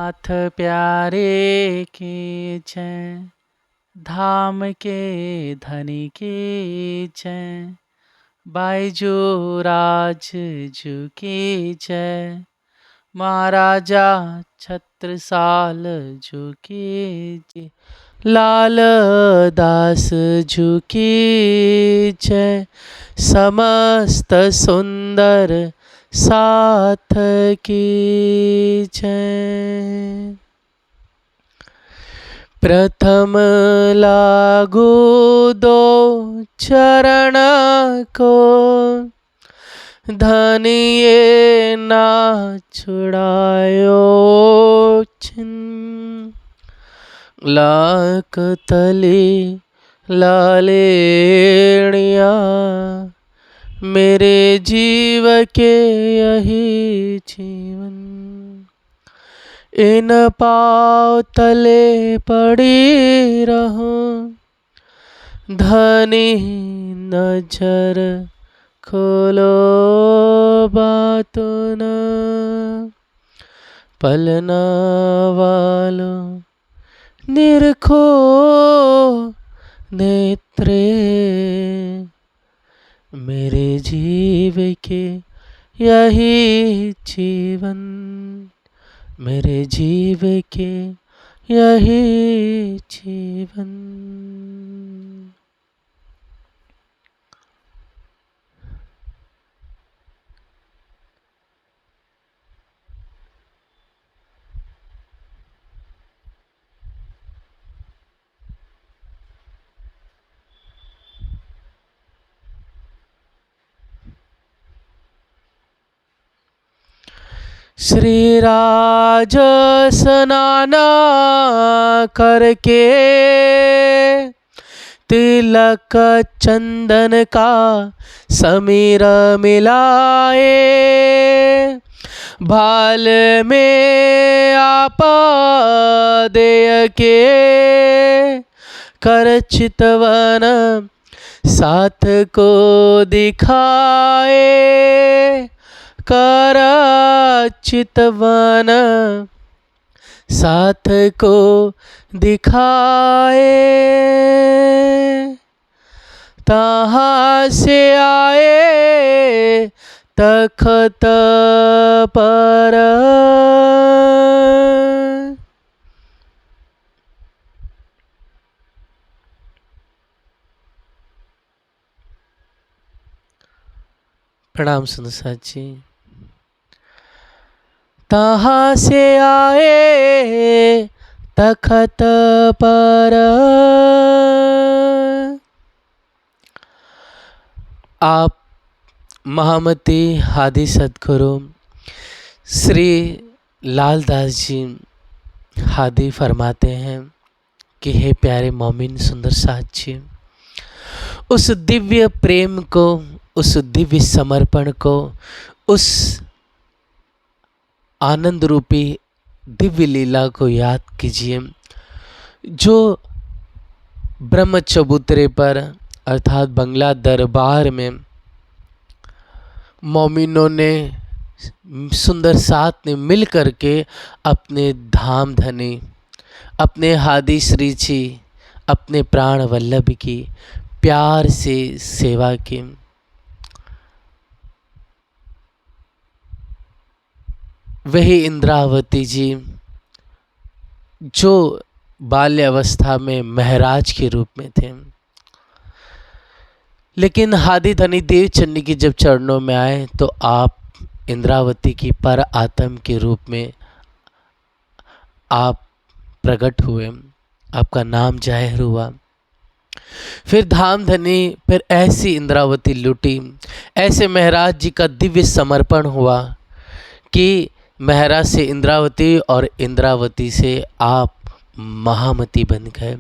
नाथ प्यारे के जय, धाम के धनी के जय, बाईजू राज जू के जय, महाराजा छत्रसाल जू के जय, लाल दास जू की जय, समस्त सुंदर साथ की जय। प्रथम लागू दो चरण को, धनिये ना छुड़ायो छिन, लाख तली लालेणिया, मेरे जीव के यही जीवन, इन पाँव तले पड़ी रहूं, धनी नजर खोलो बातों न, पलना वालों निरखो नेत्रे, मेरे जीव के यही जीवन, मेरे जीव के यही जीवन। श्री राज स्नान करके, तिलक चंदन का समीर मिलाए, भाल में आप देय के, कर चितवन साथ को दिखाए, कर चितवन साथ को दिखाए, तहाँ से आए तख्त पर, प्रणाम सुनसा जी। तहाँ से आए तख्त पर, आप महामती हादी सद्गुरु श्री लालदास जी हादी फरमाते हैं कि हे प्यारे मोमिन सुंदर साथ जी, उस दिव्य प्रेम को, उस दिव्य समर्पण को, उस आनंद रूपी दिव्य लीला को याद कीजिए, जो ब्रह्म चबूतरे पर अर्थात बंगला दरबार में मोमिनों ने सुंदर साथ ने मिल करके अपने धाम धनी, अपने हादी श्री जी, अपने प्राण वल्लभ की प्यार से सेवा की। वही इंद्रावती जी जो बाल्यावस्था में महराज के रूप में थे, लेकिन हादी धनी देव चन्नी की जब चरणों में आए तो आप इंद्रावती की पर आत्म के रूप में आप प्रकट हुए, आपका नाम जाहिर हुआ। फिर धाम धनी, फिर ऐसी इंद्रावती लुटी, ऐसे महराज जी का दिव्य समर्पण हुआ कि महराज से इंद्रावती और इंद्रावती से आप महामती बन गए,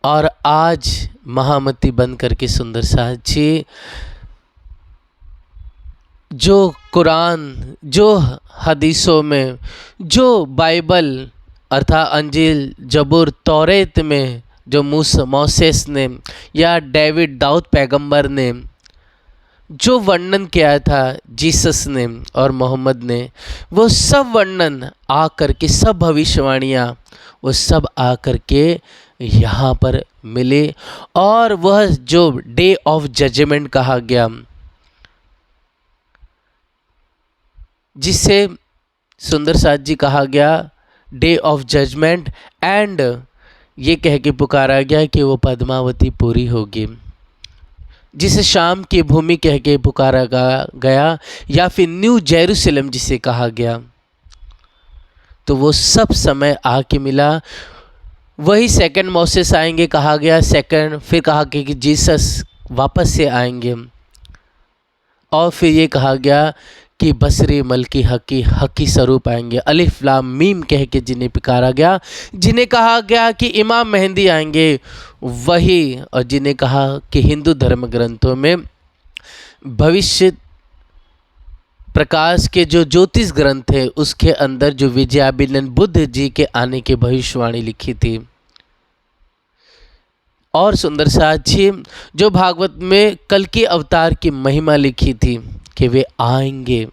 और आज महामती बन करके सुंदर साथ जी जो कुरान, जो हदीसों में, जो बाइबल अर्थात अंजील, जबूर, तौरेत में जो मूसा मोसेस ने या डेविड दाऊद पैगंबर ने जो वर्णन किया था जीसस ने और मोहम्मद ने, वो सब वर्णन आ करके, सब भविष्यवाणियाँ वो सब आ करके यहाँ पर मिले। और वह जो डे ऑफ जजमेंट कहा गया, जिसे सुंदर साथ जी कहा गया डे ऑफ जजमेंट, एंड ये कह के पुकारा गया कि वो पद्मावती पूरी होगी, जिसे शाम की भूमि कह के पुकारा गया, या फिर न्यू जेरूसलम जिसे कहा गया। तो वो सब समय आके मिला। वही सेकंड मोसेस आएंगे कहा गया, सेकंड, फिर कहा गया कि जीसस वापस से आएंगे, और फिर ये कहा गया कि बसरी मलकी हकी स्वरूप आएंगे, अलिफ लाम मीम कह के जिन्हें पुकारा गया, जिन्हें कहा गया कि इमाम मेहंदी आएंगे वही, और जिन्हें कहा कि हिंदू धर्म ग्रंथों में भविष्य प्रकाश के जो ज्योतिष ग्रंथ है उसके अंदर जो विजयाबिलन बुद्ध जी के आने की भविष्यवाणी लिखी थी। और सुंदर साथ जी जो भागवत में कल के अवतार की महिमा लिखी थी कि वे आएंगे।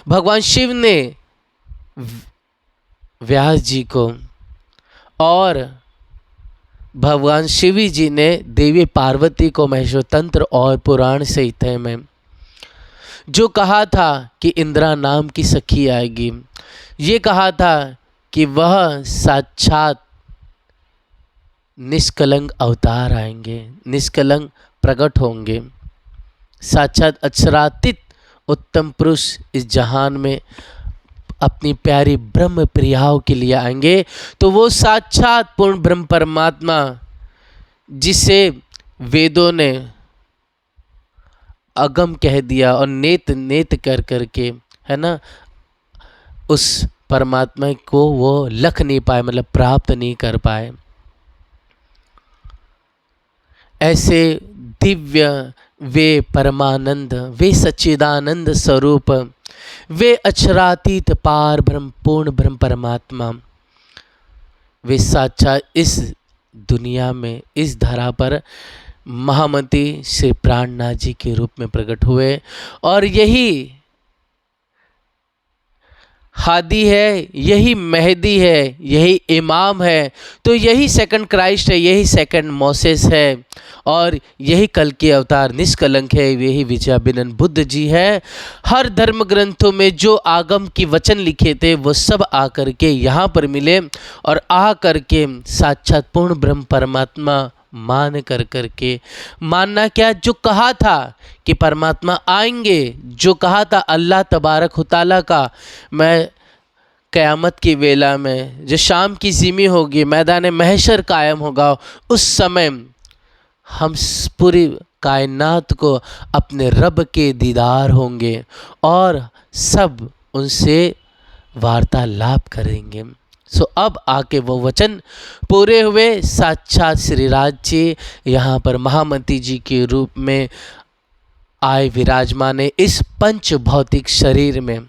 भगवान शिव ने व्यास जी को और भगवान शिवी जी ने देवी पार्वती को महेश्वर तंत्र और पुराण संहिता में जो कहा था कि इंद्रा नाम की सखी आएगी, ये कहा था कि वह साक्षात निष्कलंक अवतार आएंगे, निष्कलंक प्रकट होंगे, साक्षात अक्षरातीत उत्तम पुरुष इस जहान में अपनी प्यारी ब्रह्म प्रियाओं के लिए आएंगे। तो वो साक्षात पूर्ण ब्रह्म परमात्मा जिसे वेदों ने अगम कह दिया और नेत नेत कर करके, है ना, उस परमात्मा को वो लख नहीं पाए, मतलब प्राप्त नहीं कर पाए। ऐसे दिव्य वे परमानंद, वे सच्चिदानंद स्वरूप, वे अक्षरातीत पार ब्रह्म पूर्ण ब्रह्म परमात्मा, वे साक्षात इस दुनिया में, इस धरा पर महामती श्री प्राणनाथ जी के रूप में प्रकट हुए। और यही हादी है, यही मेहदी है, यही इमाम है। तो यही सेकंड क्राइस्ट है, यही सेकंड मोसेस है, और यही कल के अवतार निष्कलंक है, यही विजयाबिलन बुद्ध जी है। हर धर्म ग्रंथों में जो आगम की वचन लिखे थे वो सब आकर के यहाँ पर मिले, और आ करके साक्षात पूर्ण ब्रह्म परमात्मा मान कर करके, मानना क्या, जो कहा था कि परमात्मा आएंगे, जो कहा था अल्लाह तबारक व तआला का, मैं क़यामत की वेला में जो शाम की ज़िमी होगी, मैदान महशर कायम होगा, उस समय हम पूरी कायनात को अपने रब के दीदार होंगे और सब उनसे वार्तालाप करेंगे। सो अब आके वो वचन पूरे हुए। साक्षात श्री राज जी यहाँ पर महामती जी के रूप में आए विराजमाने इस पंच भौतिक शरीर में,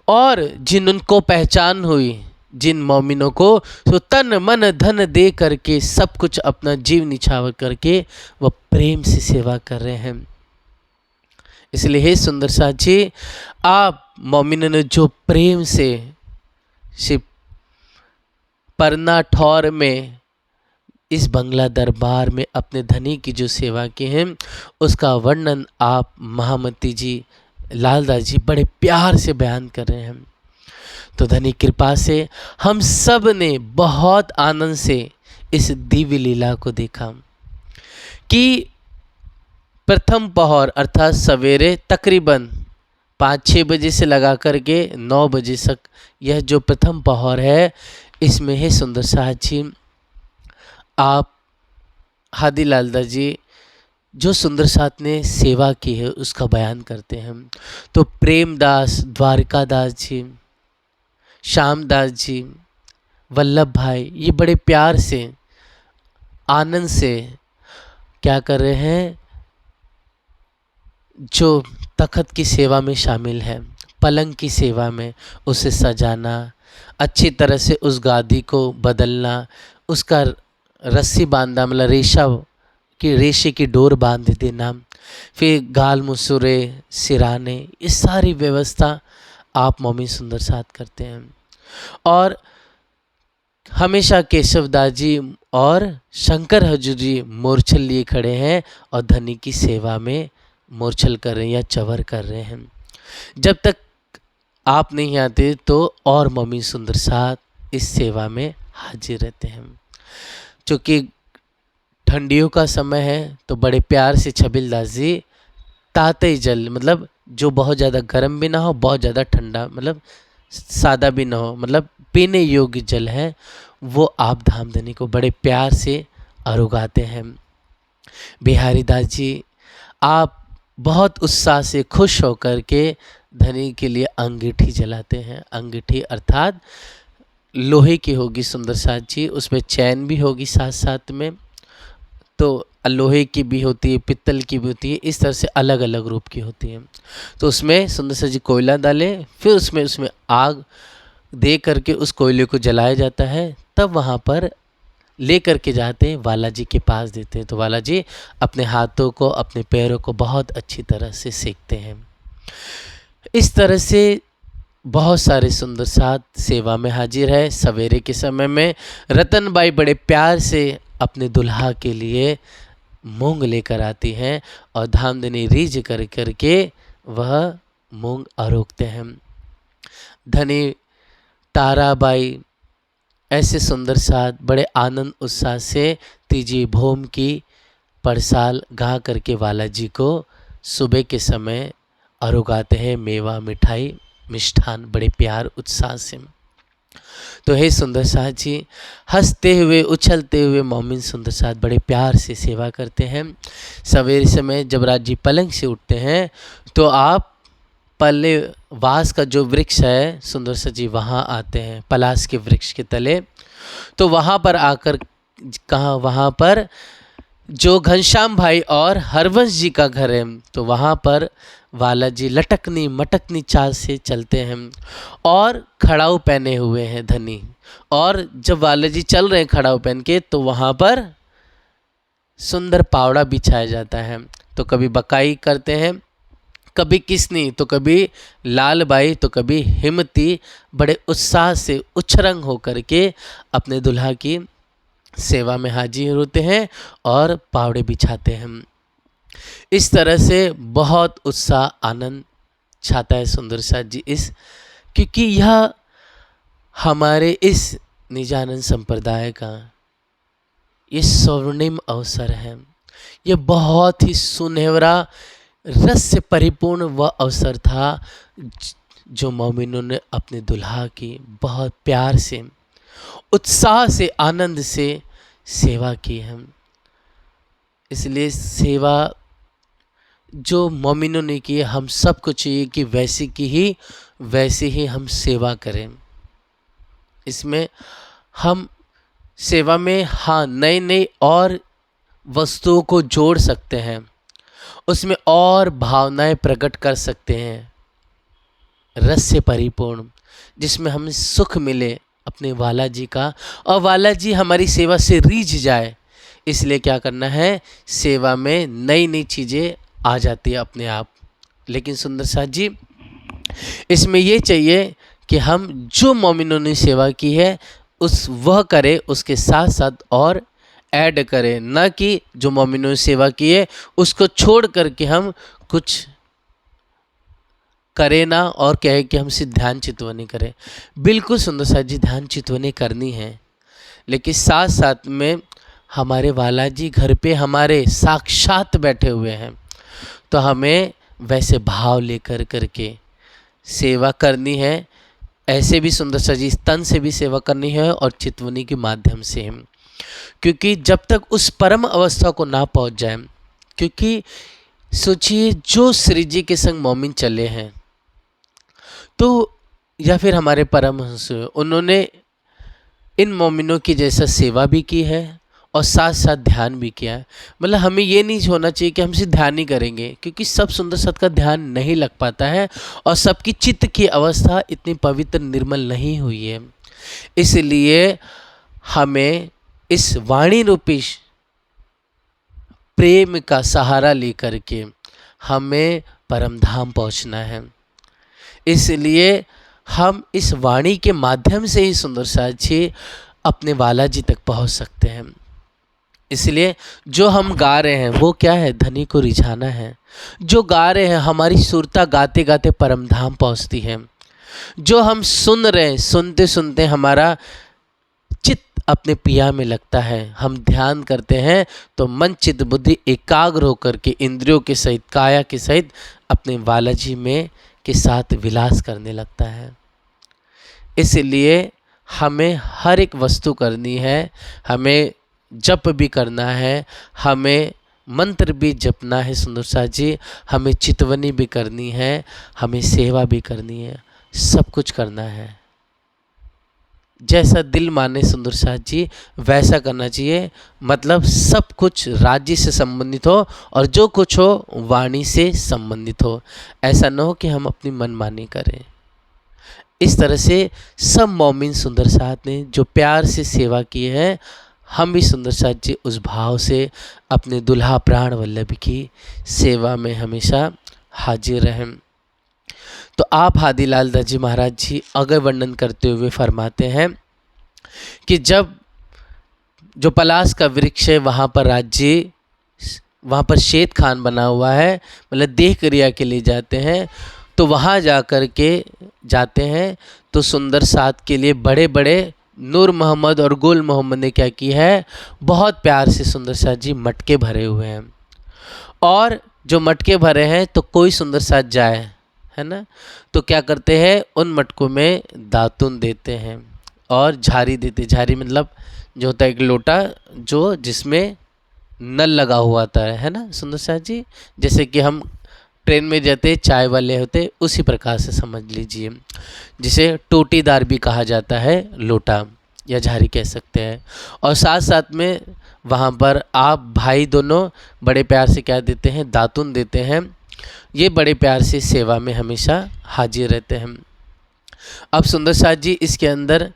और जिन उनको पहचान हुई, जिन मोमिनों को तो तन मन धन दे करके सब कुछ अपना जीव निछावर करके वह प्रेम से सेवा कर रहे हैं। इसलिए हे सुंदर साथ जी, आप मोमिनों ने जो प्रेम से शिव परना ठौर में इस बंगला दरबार में अपने धनी की जो सेवा की है, उसका वर्णन आप महामती जी लालदास जी बड़े प्यार से बयान कर रहे हैं। तो धनी कृपा से हम सब ने बहुत आनंद से इस दिव्य लीला को देखा कि प्रथम पहर अर्थात सवेरे तकरीबन 5-6 बजे से लगा करके 9 बजे तक यह जो प्रथम पहर है, इसमें है सुंदर साहब जी आप हादी लालदास जी जो सुंदर साथ ने सेवा की है उसका बयान करते हैं। तो प्रेमदास, द्वारकादास जी, श्यामदास जी, वल्लभ भाई, ये बड़े प्यार से आनंद से क्या कर रहे हैं, जो तख्त की सेवा में शामिल है, पलंग की सेवा में उसे सजाना, अच्छी तरह से उस गादी को बदलना, उसका रस्सी बांधना, मतलब रेशे की डोर बांध देना, फिर गाल मुसुरे सिराने, ये सारी व्यवस्था आप मौमी सुंदर साथ करते हैं। और हमेशा केशवदास जी और शंकर हजूर जी मोरछल लिए खड़े हैं और धनी की सेवा में मोरछल कर रहे हैं या चवर कर रहे हैं। जब तक आप नहीं आते तो और मम्मी सुंदर साथ इस सेवा में हाजिर रहते हैं। चूँकि ठंडियों का समय है तो बड़े प्यार से छबिलदास जी ताते जल, मतलब जो बहुत ज़्यादा गर्म भी ना हो, बहुत ज़्यादा ठंडा, मतलब सादा भी ना हो, मतलब पीने योग्य जल है, वो आप धामधनी को बड़े प्यार से अरुगाते हैं। बिहारी दास जी, आप बहुत उत्साह से खुश होकर के धनी के लिए अंगीठी जलाते हैं। अंगीठी अर्थात लोहे की होगी सुंदर साथ जी, उसमें चैन भी होगी साथ साथ में, तो लोहे की भी होती है, पित्तल की भी होती है, इस तरह से अलग अलग रूप की होती है। तो उसमें सुंदर साथ जी कोयला डालें, फिर उसमें आग दे करके उस कोयले को जलाया जाता है, तब वहाँ पर ले करके जाते हैं, वाला जी के पास देते हैं। तो वाला जी अपने हाथों को अपने पैरों को बहुत अच्छी तरह से सेकते हैं। इस तरह से बहुत सारे सुंदर साथ सेवा में हाजिर है। सवेरे के समय में रतनबाई बड़े प्यार से अपने दुल्हा के लिए मूंग लेकर आती हैं और धामधनी रीझ कर करके वह मूंग अरोगते हैं। धनी ताराबाई ऐसे सुंदर साथ बड़े आनंद उत्साह से तीजी भोम की परसाल गा करके वाला जी को सुबह के समय अरुगाते हैं, मेवा मिठाई मिष्ठान बड़े प्यार उत्साह से। तो हे सुंदर साथ जी, हंसते हुए उछलते हुए मोमिन सुंदर साथ बड़े प्यार से सेवा करते हैं। सवेरे समय जब राज जी पलंग से उठते हैं तो आप पल्ले वास का जो वृक्ष है सुंदर सा जी, वहाँ आते हैं, पलास के वृक्ष के तले। तो वहाँ पर आकर कहाँ, वहाँ पर जो घनश्याम भाई और हरवंश जी का घर है, तो वहाँ पर वाला जी लटकनी मटकनी चाल से चलते हैं और खड़ाऊ पहने हुए हैं धनी। और जब वाला जी चल रहे हैं खड़ाऊ पहन के, तो वहाँ पर सुंदर पावड़ा बिछाया जाता है। तो कभी बकाई करते हैं, कभी किसनी, तो कभी लालबाई, तो कभी हिम्मती बड़े उत्साह से उच्छरंग होकर के अपने दुल्हा की सेवा में हाजिर होते हैं और पावड़े बिछाते हैं। इस तरह से बहुत उत्साह आनंद छाता है सुंदर साथ जी इस, क्योंकि यह हमारे इस निजानंद संप्रदाय का ये स्वर्णिम अवसर है। ये बहुत ही सुनहरा रस से परिपूर्ण वह अवसर था जो मोमिनों ने अपने दुल्हा की बहुत प्यार से उत्साह से आनंद से सेवा की है। इसलिए सेवा जो मोमिनों ने की, हम सबको चाहिए कि वैसे ही हम सेवा करें। इसमें हम सेवा में हाँ नई नई और वस्तुओं को जोड़ सकते हैं, उसमें और भावनाएं प्रकट कर सकते हैं रस से परिपूर्ण, जिसमें हमें सुख मिले अपने वाला जी का और वाला जी हमारी सेवा से रीझ जाए। इसलिए क्या करना है, सेवा में नई नई चीज़ें आ जाती है अपने आप। लेकिन सुंदर साथ जी, इसमें ये चाहिए कि हम जो मोमिनों ने सेवा की है वह करें, उसके साथ साथ और ऐड करें, ना कि जो मोमिनों ने सेवा की है उसको छोड़ करके हम कुछ करें ना और कहे कि हमसे ध्यान चितवनी करें। बिल्कुल सुंदर साथ जी, ध्यान चितवनी करनी है, लेकिन साथ साथ में हमारे वाला जी घर पे हमारे साक्षात बैठे हुए हैं, तो हमें वैसे भाव लेकर करके सेवा करनी है। ऐसे भी सुंदर सा जी तन से भी सेवा करनी है और चितवनी के माध्यम से, क्योंकि जब तक उस परम अवस्था को ना पहुंच जाए, क्योंकि सोचिए जो श्री जी के संग मोमिन चले हैं तो या फिर हमारे परमहंस, उन्होंने इन मोमिनों की जैसा सेवा भी की है और साथ साथ ध्यान भी किया है। मतलब हमें ये नहीं होना चाहिए कि हम सिर्फ ध्यान ही करेंगे, क्योंकि सब सुंदर सत का ध्यान नहीं लग पाता है और सबकी चित्त की अवस्था इतनी पवित्र निर्मल नहीं हुई है। इसलिए हमें इस वाणी रूपी प्रेम का सहारा लेकर के हमें परमधाम पहुंचना है। इसलिए हम इस वाणी के माध्यम से ही सुंदर साथ जी अपने वाला जी तक पहुंच सकते हैं। इसलिए जो हम गा रहे हैं वो क्या है, धनी को रिझाना है। जो गा रहे हैं हमारी सुरता गाते गाते परमधाम पहुंचती है। जो हम सुन रहे हैं, सुनते सुनते हमारा चित्त अपने पिया में लगता है। हम ध्यान करते हैं तो मन चित्त बुद्धि एकाग्र होकर के इंद्रियों के सहित, काया के सहित अपने बालाजी में के साथ विलास करने लगता है। इसलिए हमें हर एक वस्तु करनी है, हमें जप भी करना है, हमें मंत्र भी जपना है सुंदर साथ जी, हमें चितवनी भी करनी है, हमें सेवा भी करनी है, सब कुछ करना है। जैसा दिल माने सुंदर साथ जी वैसा करना चाहिए। मतलब सब कुछ राज्य से संबंधित हो और जो कुछ हो वाणी से संबंधित हो। ऐसा न हो कि हम अपनी मनमानी करें। इस तरह से सब मोमिन सुंदर साथ ने जो प्यार से सेवा की है, हम भी सुंदर साथ जी उस भाव से अपने दुल्हा प्राण वल्लभ की सेवा में हमेशा हाजिर रहें। तो आप हादीलाल दास जी महाराज जी अगर वर्णन करते हुए फरमाते हैं कि जब जो पलाश का वृक्ष है वहाँ पर राज्य, वहाँ पर शेत खान बना हुआ है, मतलब देह क्रिया के लिए जाते हैं, तो वहाँ जा कर के जाते हैं तो सुंदर साथ के लिए बड़े बड़े नूर मोहम्मद और गुल मोहम्मद ने क्या की है, बहुत प्यार से सुंदर साथ जी मटके भरे हुए हैं। और जो मटके भरे हैं तो कोई सुंदर साथ जाए, है ना, तो क्या करते हैं, उन मटकों में दातुन देते हैं और झारी देते। झारी मतलब जो होता है एक लोटा जो जिसमें नल लगा हुआ था, है ना सुंदर साथ जी, जैसे कि हम ट्रेन में जाते चाय वाले होते उसी प्रकार से समझ लीजिए, जिसे टोटीदार भी कहा जाता है, लोटा या झारी कह सकते हैं। और साथ साथ में वहाँ पर आप भाई दोनों बड़े प्यार से क्या देते हैं, दातुन देते हैं। ये बड़े प्यार से सेवा में हमेशा हाजिर रहते हैं। अब सुंदर साथ जी इसके अंदर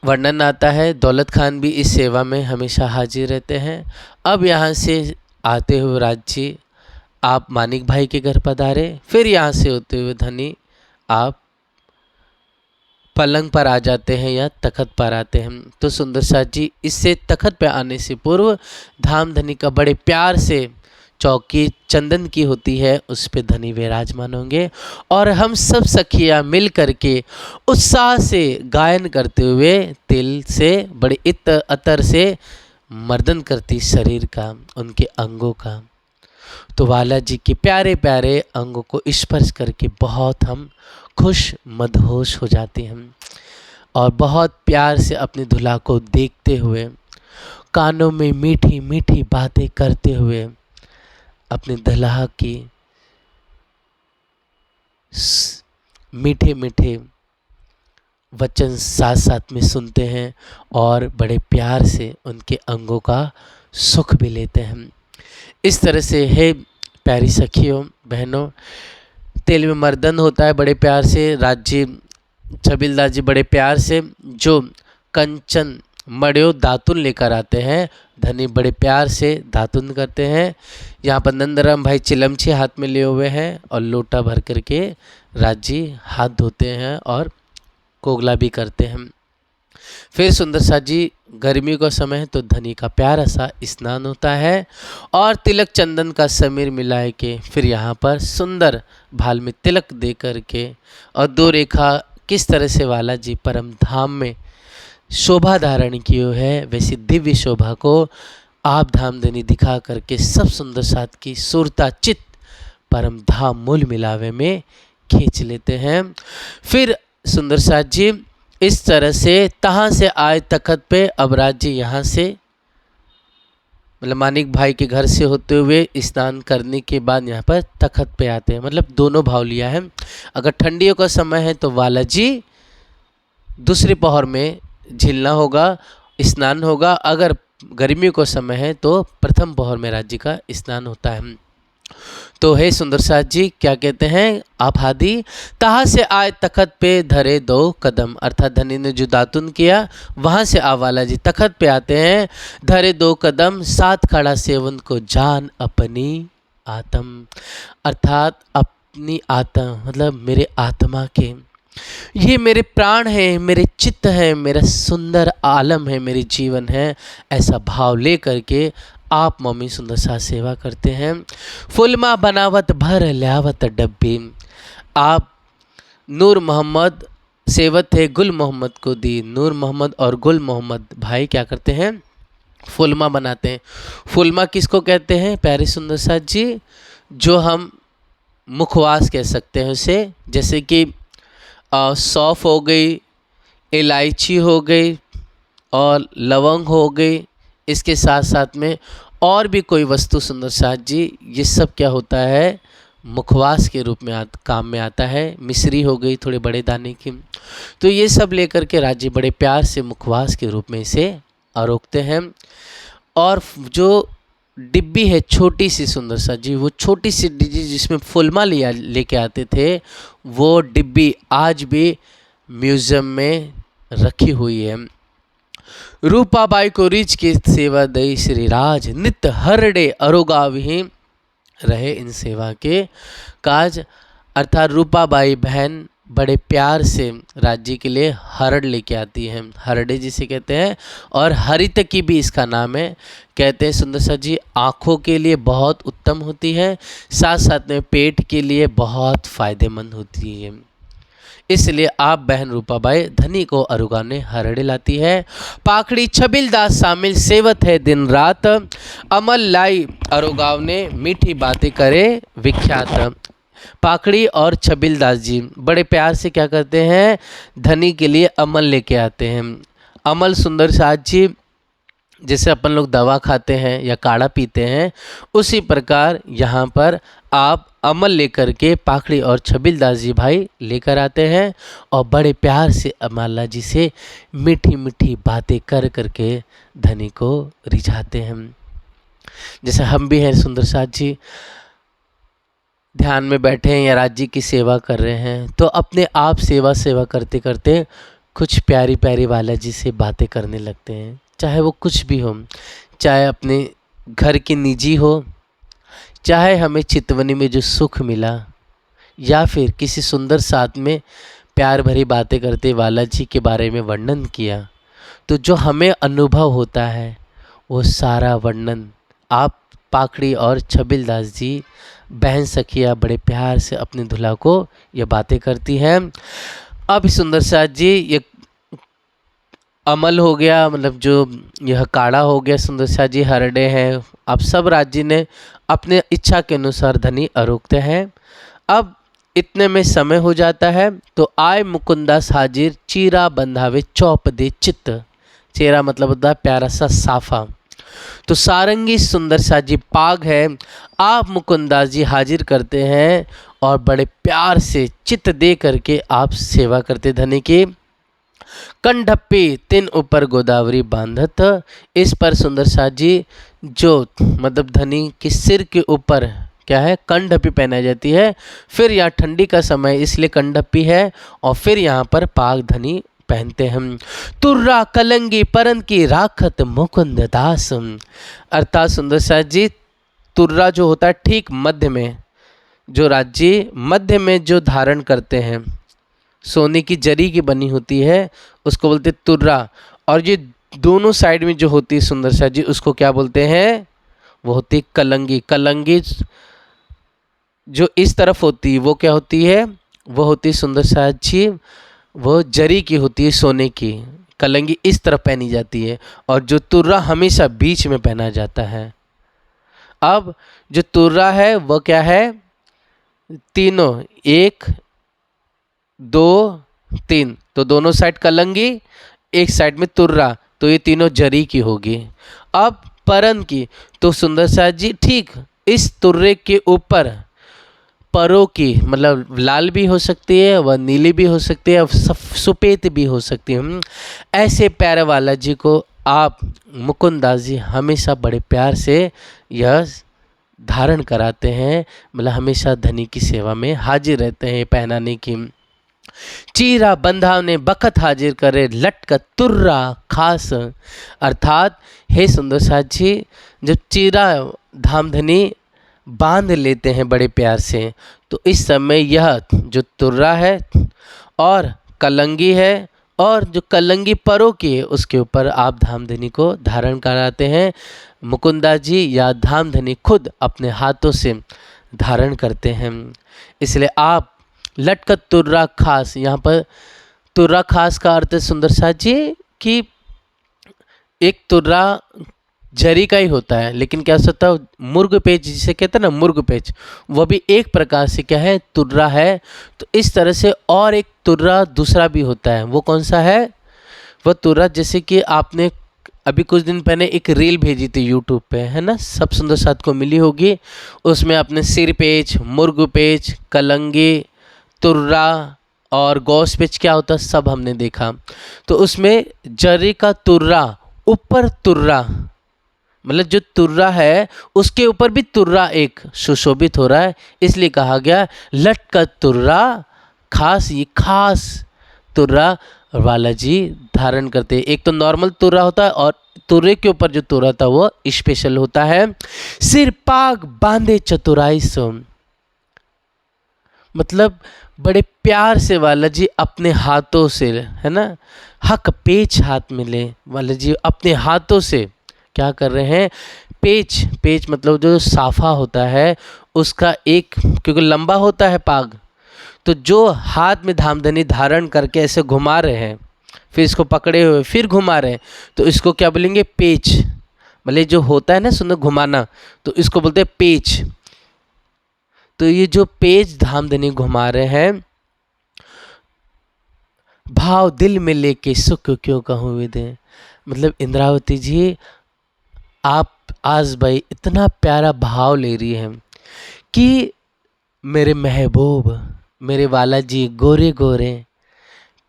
वर्णन आता है, दौलत खान भी इस सेवा में हमेशा हाजिर रहते हैं। अब यहाँ से आते हुए राज्य आप मानिक भाई के घर पधारे, फिर यहाँ से होते हुए धनी आप पलंग पर आ जाते हैं या तखत पर आते हैं। तो सुंदर साथ जी इससे तखत पर आने से पूर्व धाम धनी का बड़े प्यार से चौकी चंदन की होती है, उस पे धनी विराजमान होंगे और हम सब सखियाँ मिल करके उत्साह से गायन करते हुए तिल से बड़े अतर से मर्दन करती शरीर का, उनके अंगों का। तो वाला जी के प्यारे प्यारे अंगों को स्पर्श करके बहुत हम खुश मदहोश हो जाते हैं और बहुत प्यार से अपने दुल्हा को देखते हुए, कानों में मीठी मीठी बातें करते हुए अपने दुल्हा की मीठे मीठे वचन साथ साथ में सुनते हैं और बड़े प्यार से उनके अंगों का सुख भी लेते हैं। इस तरह से है प्यारी सखियों बहनों, तेल में मर्दन होता है बड़े प्यार से। राज्य छबीलदास जी बड़े प्यार से जो कंचन मड़ियो दातुन लेकर आते हैं, धनी बड़े प्यार से दातुन करते हैं। यहाँ पर नंदराम भाई चिलमची हाथ में लिए हुए हैं और लोटा भर करके राज्य हाथ धोते हैं और कोगला भी करते हैं। फिर सुंदर साथ जी गर्मी का समय है तो धनी का प्यारा सा स्नान होता है और तिलक चंदन का समीर मिलाए के फिर यहाँ पर सुंदर भाल में तिलक दे करके और दो रेखा किस तरह से वाला जी परम धाम में शोभा धारण की है, वैसी दिव्य शोभा को आप धाम धनी दिखा करके सब सुंदर साथ की सुरता चित्त परम धाम मूल मिलावे में खींच लेते हैं। फिर सुंदर साथ जी इस तरह से तहाँ से आए तखत पे, अब राज्य यहाँ से मतलब मानिक भाई के घर से होते हुए स्नान करने के बाद यहाँ पर तखत पे आते हैं। मतलब दोनों भाव लिया है। अगर ठंडियों का समय है तो वाला जी दूसरे पहर में झिलना होगा, स्नान होगा। अगर गर्मियों का समय है तो प्रथम पहर में राज्य का स्नान होता है। तो हे सुंदर साथ जी क्या कहते हैं, आप हादी तहाँ से आए तखत पे धरे दो कदम, अर्थात धनी ने जो दातुन किया वहाँ से आवाला जी तखत पे आते हैं, धरे दो कदम साथ खड़ा सेवन को जान अपनी आत्म, अर्थात अपनी आत्मा मतलब मेरे आत्मा के, ये मेरे प्राण है, मेरे चित्त है, मेरा सुंदर आलम है, मेरे जीवन है, ऐसा भाव ले करके आप मम्मी सुंदर सा सेवा करते हैं। फुलमा बनावत भर ल्यावत डब्बी, आप नूर मोहम्मद सेवत है गुल मोहम्मद को दी। नूर मोहम्मद और गुल मोहम्मद भाई क्या करते हैं, फुलमा बनाते हैं। फुलमा किसको कहते हैं प्यारे सुंदर साथ जी, जो हम मुखवास कह सकते हैं उसे, जैसे कि सौंफ हो गई, इलायची हो गई और लवंग हो गई, इसके साथ साथ में और भी कोई वस्तु सुंदर साथ जी, ये सब क्या होता है मुखवास के रूप में काम में आता है। मिश्री हो गई थोड़े बड़े दाने की, तो ये सब लेकर के राज्य बड़े प्यार से मुखवास के रूप में इसे आरोकते हैं। और जो डिब्बी है छोटी सी सुंदर सा जी, वो छोटी सी डिब्बी जिसमें फुलमा लिया लेके आते थे, वो डिब्बी आज भी म्यूज़ियम में रखी हुई है। रूपाबाई को रिच की सेवा दई श्री राज, नित्य हरडे अरोगावही रहे इन सेवा के काज। अर्थात रूपाबाई बहन बड़े प्यार से राज्य के लिए हरड़ लेके आती हैं, हरड़े जिसे कहते हैं, और हरित की भी इसका नाम है। कहते हैं सुंदर सा जी आँखों के लिए बहुत उत्तम होती है, साथ साथ में पेट के लिए बहुत फायदेमंद होती है। इसलिए आप बहन रूपाबाई धनी को अरुगाने हरड़े लाती है। पाखड़ी छबिलदास शामिल सेवत है दिन रात, अमल लाई अरुगाव ने मीठी बातें करे विख्यात। पाखड़ी और छबिलदास जी बड़े प्यार से क्या करते हैं, धनी के लिए अमल लेके आते हैं। अमल सुंदर साथ जी जैसे अपन लोग दवा खाते हैं या काढ़ा पीते हैं, उसी प्रकार यहाँ पर आप अमल लेकर के पाखड़ी और छबिलदास जी भाई लेकर आते हैं और बड़े प्यार से अमाला जी से मीठी मीठी बातें कर करके धनी को रिझाते हैं। जैसे हम भी हैं सुंदर साथ जी, ध्यान में बैठे हैं या राज्य की सेवा कर रहे हैं, तो अपने आप सेवा करते करते कुछ प्यारी प्यारी वाला जी से बातें करने लगते हैं, चाहे वो कुछ भी हो, चाहे अपने घर की निजी हो, चाहे हमें चितवनी में जो सुख मिला, या फिर किसी सुंदर साथ में प्यार भरी बातें करते वाला जी के बारे में वर्णन किया, तो जो हमें अनुभव होता है वो सारा वर्णन आप पाखड़ी और छबिलदास जी बहन सखिया बड़े प्यार से अपने दुल्हा को ये बातें करती हैं। अब सुंदर साथ जी ये अमल हो गया, मतलब जो यह काढ़ा हो गया, सुंदर साथ जी हरडे हैं, अब सब राज्य ने अपने इच्छा के अनुसार धनी अरोकते हैं। अब इतने में समय हो जाता है, तो आय मुकुंदास हाजिर, चीरा बंधावे चौप दे चित्त। चेहरा मतलब होता है प्यारा सा साफा। तो सारंगी सुंदर सा जी पाग है, आप मुकुंदास जी हाजिर करते हैं और बड़े प्यार से चित्त दे करके आप सेवा करते धनी की। कंढप्पी तिन ऊपर गोदावरी बांधत, इस पर सुंदर सा जी जो मतलब धनी के सिर के ऊपर क्या है कंढप्पी पहनाई जाती है। फिर यहाँ ठंडी का समय इसलिए कंढप्पी है, और फिर यहाँ पर पाग धनी पहनते हैं। तुर्रा कलंगी परन की राखत मुकुंद दास, अर्थात सुंदर साथ जी तुर्रा जो होता है ठीक मध्य में, जो राज्य मध्य में जो धारण करते हैं, सोने की जरी की बनी होती है उसको बोलते तुर्रा, और ये दोनों साइड में जो होती है सुंदर साथ जी उसको क्या बोलते हैं, वो होती कलंगी। कलंगी जो इस तरफ होती है वो क्या होती है, वो होती सुंदर साथ जी वो जरी की होती है सोने की। कलंगी इस तरफ पहनी जाती है और जो तुर्रा हमेशा बीच में पहना जाता है। अब जो तुर्रा है वो क्या है, तीनों 1 2 3, तो दोनों साइड कलंगी, एक साइड में तुर्रा, तो ये तीनों जरी की होगी। अब परन की, तो सुंदर साथ जी ठीक इस तुर्रे के ऊपर परों की, मतलब लाल भी हो सकती है व नीली भी हो सकती है, सफ़ेद भी हो सकती है। ऐसे प्यारे वाला जी को आप मुकुंदास जी हमेशा बड़े प्यार से यह धारण कराते हैं, मतलब हमेशा धनी की सेवा में हाजिर रहते हैं पहनाने की। चीरा बंधावने बखत हाजिर करे, लटका तुर्रा खास, अर्थात हे सुंदर साथ जी जब चीरा धामधनी बांध लेते हैं बड़े प्यार से। तो इस समय यह जो तुर्रा है और कलंगी है और जो कलंगी परों की है उसके ऊपर आप धामधनी को धारण कराते हैं। मुकुंदा जी या धामधनी खुद अपने हाथों से धारण करते हैं। इसलिए आप लटकत तुर्रा खास, यहाँ पर तुर्रा खास का अर्थ है सुंदर साथ जी कि एक तुर्रा जरी का ही होता है, लेकिन क्या होता है मुर्ग पेच जिसे कहते हैं ना, मुर्ग पेच, वह भी एक प्रकार से क्या है तुर्रा है। तो इस तरह से और एक तुर्रा दूसरा भी होता है। वो कौन सा है? वह तुर्रा जैसे कि आपने अभी कुछ दिन पहले एक रील भेजी थी यूट्यूब पे, है ना, सब सुंदर साथ को मिली होगी। उसमें आपने सिर पेच, मुर्ग पेच, कलंगी, तुर्रा और गौस पेच क्या होता है सब हमने देखा। तो उसमें जरी का तुर्रा, ऊपर तुर्रा, मतलब जो तुर्रा है उसके ऊपर भी तुर्रा एक सुशोभित हो रहा है, इसलिए कहा गया लटकत तुर्रा खास। ये खास तुर्रा वाला जी धारण करते हैं। एक तो नॉर्मल तुर्रा होता है और तुर्रे के ऊपर जो तुर्रा था वो स्पेशल होता है। सिर पाग बांधे चतुराई सो, मतलब बड़े प्यार से वाला जी अपने हाथों से, है ना, हक पेच हाथ में ले वाला जी अपने हाथों से क्या कर रहे हैं? पेच, पेच मतलब जो साफा होता है उसका एक, क्योंकि लंबा होता है पाग, तो जो हाथ में धामधनी धारण करके ऐसे घुमा रहे हैं, फिर इसको पकड़े हुए फिर घुमा रहे हैं, तो इसको क्या बोलेंगे? पेच। मतलब जो होता है ना सुंदर घुमाना, तो इसको बोलते हैं पेच। तो ये जो पेच धामधनी घुमा रहे हैं, भाव दिल में लेके सुख क्यों कहूँ विदे, मतलब इंद्रावती जी आप आज भाई इतना प्यारा भाव ले रही हैं कि मेरे महबूब, मेरे वाला जी गोरे गोरे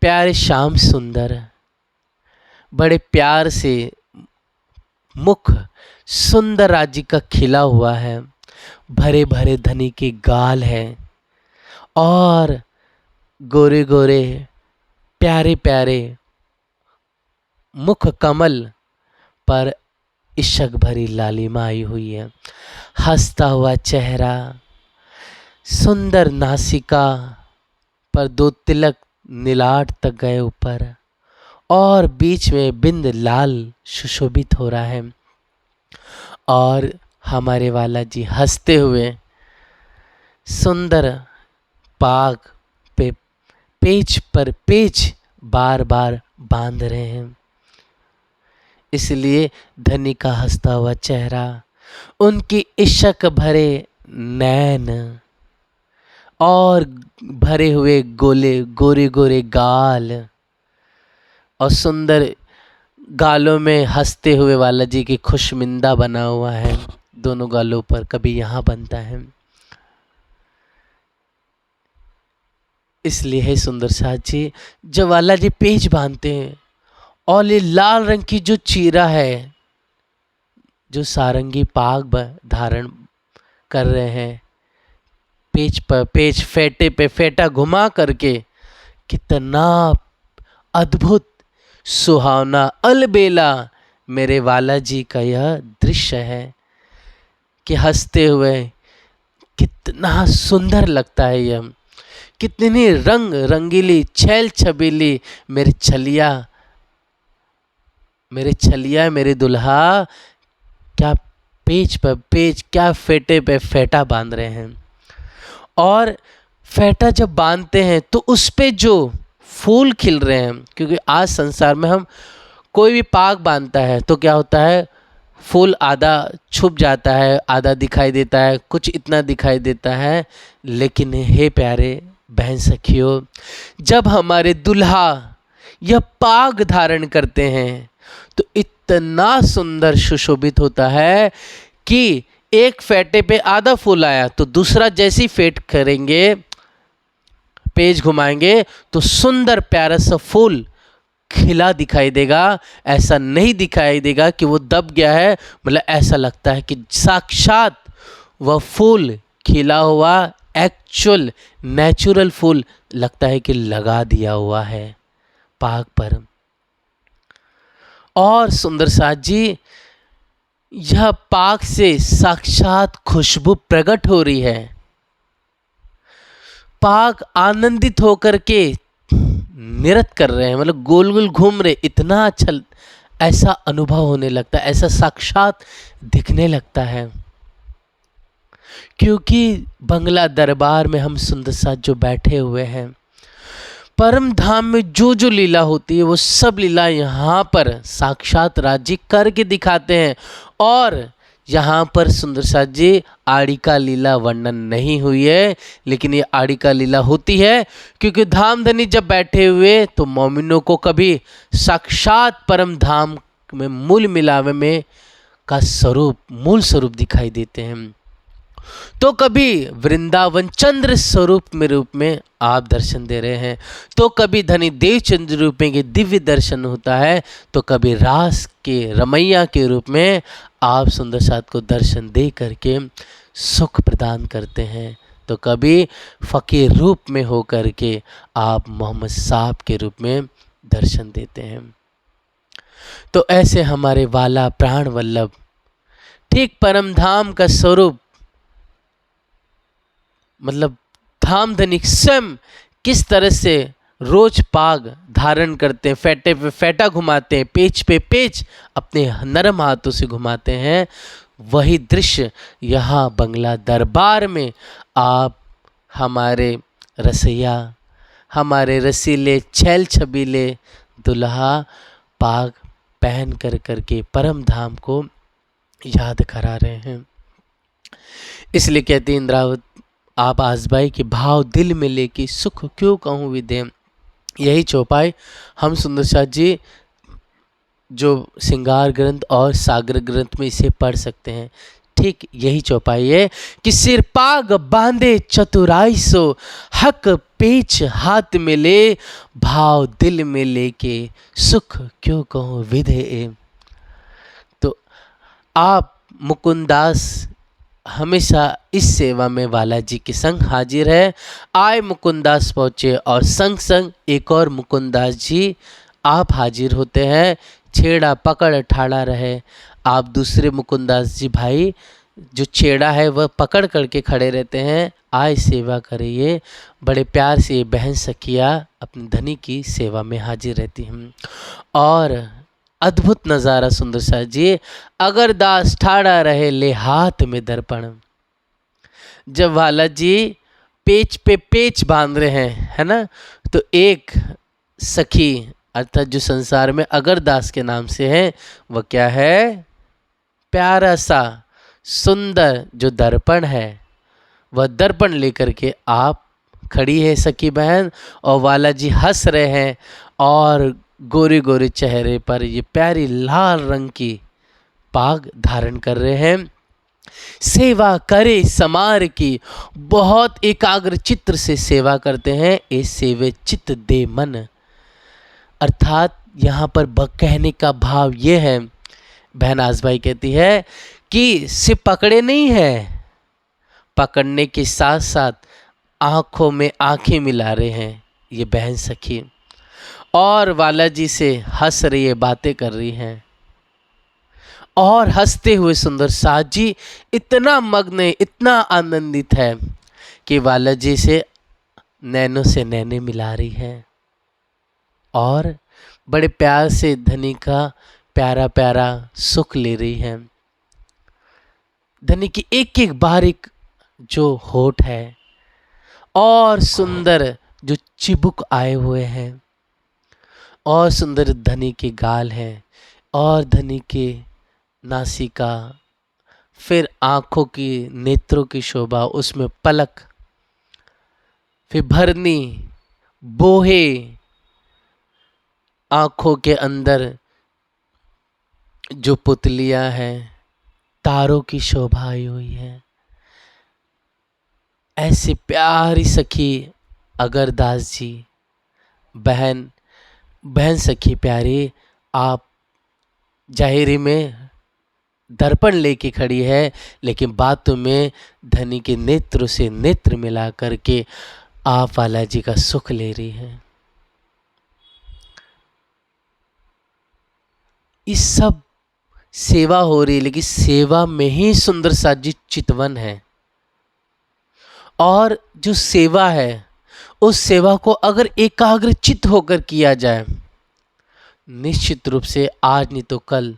प्यारे श्याम सुंदर, बड़े प्यार से मुख सुंदर राज्य का खिला हुआ है, भरे भरे धनी के गाल है और गोरे गोरे प्यारे प्यारे मुख कमल पर इश्क भरी लालिमा आई हुई है, हंसता हुआ चेहरा, सुंदर नासिका पर 2 तिलक नीलाट तक गए ऊपर और बीच में बिंद लाल सुशोभित हो रहा है। और हमारे वाला जी हंसते हुए सुंदर पाग पे पेच पर पेच बार बार बांध रहे हैं। इसलिए धनी का हंसता हुआ चेहरा, उनकी इश्क भरे नैन और भरे हुए गोले गोरे गोरे गाल और सुंदर गालों में हंसते हुए वाला जी की खुशमिंदा बना हुआ है दोनों गालों पर, कभी यहाँ बनता है। इसलिए है सुंदर साथ जी जब वाला जी पेच बांधते हैं और ये लाल रंग की जो चीरा है, जो सारंगी पाग धारण कर रहे हैं, पेच पर पेच, फेटे पे फेटा घुमा करके, कितना अद्भुत सुहावना अलबेला मेरे वाला जी का यह दृश्य है कि हंसते हुए कितना सुंदर लगता है यह, कितनी रंग रंगीली छैल छबीली मेरे छलिया, मेरे छलिया, मेरे दुल्हा क्या पेच पर पेच, क्या फेटे पे फेटा बांध रहे हैं। और फेटा जब बांधते हैं तो उस पे जो फूल खिल रहे हैं, क्योंकि आज संसार में हम कोई भी पाग बांधता है तो क्या होता है, फूल आधा छुप जाता है, आधा दिखाई देता है, कुछ इतना दिखाई देता है। लेकिन हे प्यारे बहन सखियों, जब हमारे दुल्हा यह पाग धारण करते हैं तो इतना सुंदर सुशोभित होता है कि एक फेटे पे आधा फूल आया तो दूसरा जैसी फेट करेंगे, पेज घुमाएंगे तो सुंदर प्यारा सा फूल खिला दिखाई देगा। ऐसा नहीं दिखाई देगा कि वो दब गया है, मतलब ऐसा लगता है कि साक्षात वह फूल खिला हुआ, एक्चुअल नेचुरल फूल लगता है कि लगा दिया हुआ है पाग पर। और सुंदर साथ जी यह पाक से साक्षात खुशबू प्रकट हो रही है। पाक आनंदित होकर के नृत्य कर रहे हैं, मतलब गोल गोल घूम रहे, इतना अच्छा ऐसा अनुभव होने लगता है, ऐसा साक्षात दिखने लगता है। क्योंकि बंगला दरबार में हम सुंदर साथ जो बैठे हुए हैं, परम धाम में जो जो लीला होती है वो सब लीला यहाँ पर साक्षात राजी करके दिखाते हैं। और यहाँ पर सुंदर साथ जी आड़िका लीला वर्णन नहीं हुई है, लेकिन ये आड़िका लीला होती है क्योंकि धामधनी जब बैठे हुए तो मोमिनों को कभी साक्षात परम धाम में मूल मिलावे में का स्वरूप, मूल स्वरूप दिखाई देते हैं, तो कभी वृंदावन चंद्र स्वरूप में रूप में आप दर्शन दे रहे हैं, तो कभी धनी देव चंद्र रूप में के दिव्य दर्शन होता है, तो कभी रास के रमैया के रूप में आप सुंदर साथ को दर्शन दे करके सुख प्रदान करते हैं, तो कभी फकीर रूप में हो करके आप मोहम्मद साहब के रूप में दर्शन देते हैं। तो ऐसे हमारे वाला प्राण वल्लभ ठीक परम धाम का स्वरूप, मतलब धामधनिक स्वयं किस तरह से रोज पाग धारण करते हैं, फेटे पे फेटा घुमाते हैं, पेच पे पेच अपने नरम हाथों से घुमाते हैं, वही दृश्य यहाँ बंगला दरबार में आप हमारे रसैया, हमारे रसीले छैल छबीले दुल्हा पाग पहन कर करके परम धाम को याद करा रहे हैं। इसलिए कहते हैं इंद्रावत आप आजबाई के भाव दिल में लेके सुख क्यों कहूँ विदे। यही चौपाई हम सुंदर साथ जी जो श्रृंगार ग्रंथ और सागर ग्रंथ में इसे पढ़ सकते हैं। ठीक यही चौपाई है कि सिर पाग बांधे चतुराई सो, हक पेच हाथ में ले, भाव दिल में लेके सुख क्यों कहूँ विधे। तो आप मुकुंदास हमेशा इस सेवा में वाला जी के संग हाजिर है। आए मुकुंदास पहुँचे और संग संग एक और मुकुंदास जी आप हाजिर होते हैं। छेड़ा पकड़ ठाड़ा रहे, आप दूसरे मुकुंदास जी भाई जो छेड़ा है वह पकड़ करके खड़े रहते हैं। आए सेवा करिए, बड़े प्यार से ये बहन सखिया अपने धनी की सेवा में हाजिर रहती हैं। और अद्भुत नज़ारा सुंदर सा जी, अगर दास ठाड़ा रहे ले हाथ में दर्पण। जब वाला जी पेच पे पेच बांध रहे हैं, है ना, तो एक सखी अर्थात जो संसार में अगर दास के नाम से है वह क्या है, प्यारा सा सुंदर जो दर्पण है, वह दर्पण लेकर के आप खड़ी है सखी बहन, और वाला जी हंस रहे हैं और गोरे गोरे चेहरे पर ये प्यारी लाल रंग की पाग धारण कर रहे हैं। सेवा करे समार की, बहुत एकाग्र चित्र से सेवा करते हैं। ए सेवे चित्त दे मन, अर्थात यहाँ पर कहने का भाव ये है, बहन आजबाई कहती है कि सिर्फ पकड़े नहीं है, पकड़ने के साथ साथ आँखों में आंखें मिला रहे हैं ये बहन सखी, और वाला जी से हंस रही है, बातें कर रही हैं। और हंसते हुए सुंदर साथ जी इतना मग्न है, इतना आनंदित है कि वाला जी से नैनों से नैने मिला रही है और बड़े प्यार से धनी का प्यारा प्यारा सुख ले रही है। धनी की एक एक बारीक जो होठ है और सुंदर जो चिबुक आए हुए हैं, और सुंदर धनी के गाल हैं, और धनी के नासिका, फिर आँखों की नेत्रों की शोभा, उसमें पलक, फिर भरनी, बोहे, आँखों के अंदर जो पुतलियाँ हैं, तारों की शोभा आई हुई है। ऐसी प्यारी सखी अगरदास जी, बहन सखी प्यारी, आप जाहिरी में दर्पण लेके खड़ी है, लेकिन बातों में धनी के नेत्र से नेत्र मिला करके आप वाला जी का सुख ले रही है। इस सब सेवा हो रही है, लेकिन सेवा में ही सुंदर साथ जी चितवन है। और जो सेवा है, उस सेवा को अगर एकाग्र चित्त होकर किया जाए, निश्चित रूप से आज नहीं तो कल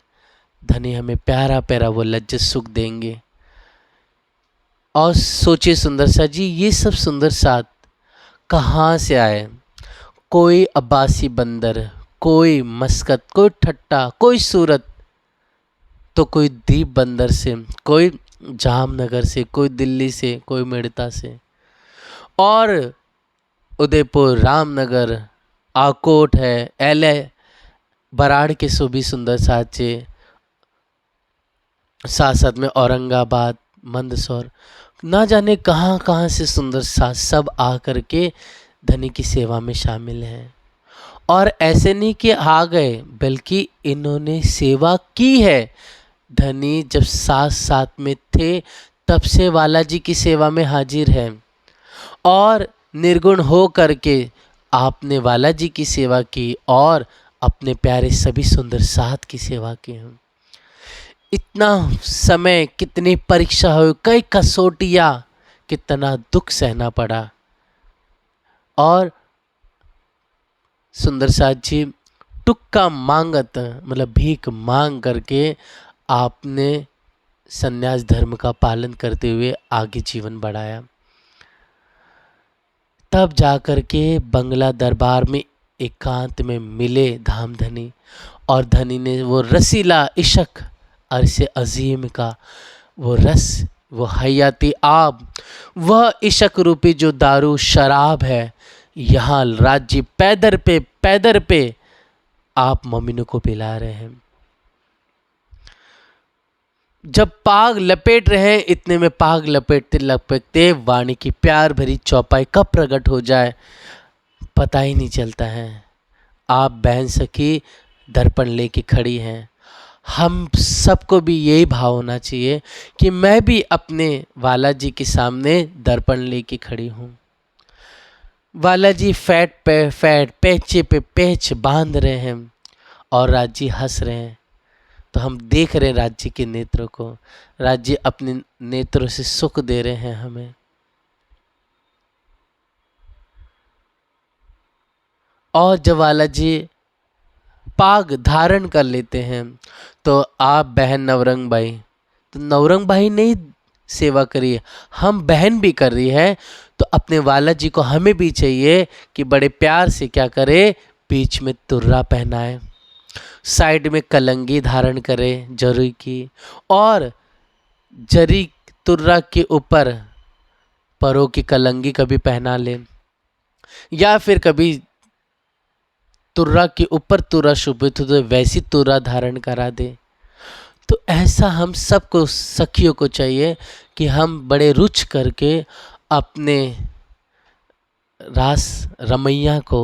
धनी हमें प्यारा प्यारा वो लज्जत सुख देंगे। और सोचिए सुंदर साथ जी, ये सब सुंदर साथ कहाँ से आए? कोई अब्बासी बंदर, कोई मस्कत, कोई ठट्टा, कोई सूरत, तो कोई दीप बंदर से, कोई जामनगर से, कोई दिल्ली से, कोई मेड़ता से, और उदयपुर, रामनगर, आकोट है, एले बराड़ के सूबी सुंदर साचे, साथ साथ में औरंगाबाद, मंदसौर, ना जाने कहाँ कहाँ से सुंदर साथ सब आ कर के धनी की सेवा में शामिल हैं। और ऐसे नहीं कि आ गए, बल्कि इन्होंने सेवा की है। धनी जब साथ साथ में थे तब से बालाजी की सेवा में हाजिर है, और निर्गुण हो करके आपने बालाजी की सेवा की और अपने प्यारे सभी सुंदर साथ की सेवा की है। इतना समय, कितनी परीक्षा हुई, कई कसौटियाँ, कितना दुख सहना पड़ा, और सुंदर साथ जी टुक्का मांगत, मतलब भीख मांग करके आपने संन्यास धर्म का पालन करते हुए आगे जीवन बढ़ाया। तब जाकर के बंगला दरबार में एकांत में मिले धाम धनी, और धनी ने वो रसीला इश्क अरसे अजीम का वो रस, वो हयाती आब, वह इश्क रूपी जो दारू शराब है, यहाँ राज्य पैदर पे आप मोमिनों को पिला रहे हैं। जब पाग लपेट रहे हैं, इतने में पाग लपेटते लपेटते वाणी की प्यार भरी चौपाई कब प्रकट हो जाए पता ही नहीं चलता है। आप बहन सखी दर्पण लेके खड़ी हैं। हम सबको भी यही भाव होना चाहिए कि मैं भी अपने वाला जी के सामने दर्पण लेके खड़ी हूँ। वाला जी फैट पे फैट, पेचे पे पेच बांध रहे हैं और राज्य हंस रहे हैं। तो हम देख रहे हैं राज्य के नेत्रों को, राज्य अपने नेत्रों से सुख दे रहे हैं हमें। और जब वाला जी पाग धारण कर लेते हैं तो आप बहन नवरंग भाई, तो नवरंग भाई ने सेवा करी है, हम बहन भी कर रही है, तो अपने वाला जी को हमें भी चाहिए कि बड़े प्यार से क्या करे, बीच में तुर्रा पहनाए, साइड में कलंगी धारण करे जरी की, और जरी तुर्रा के ऊपर परों की कलंगी कभी पहना ले, या फिर कभी तुर्रा के ऊपर तुर्रा शोभित हो तो वैसी तुर्रा धारण करा दे। तो ऐसा हम सबको सखियों को चाहिए कि हम बड़े रुच करके अपने रास रमैया को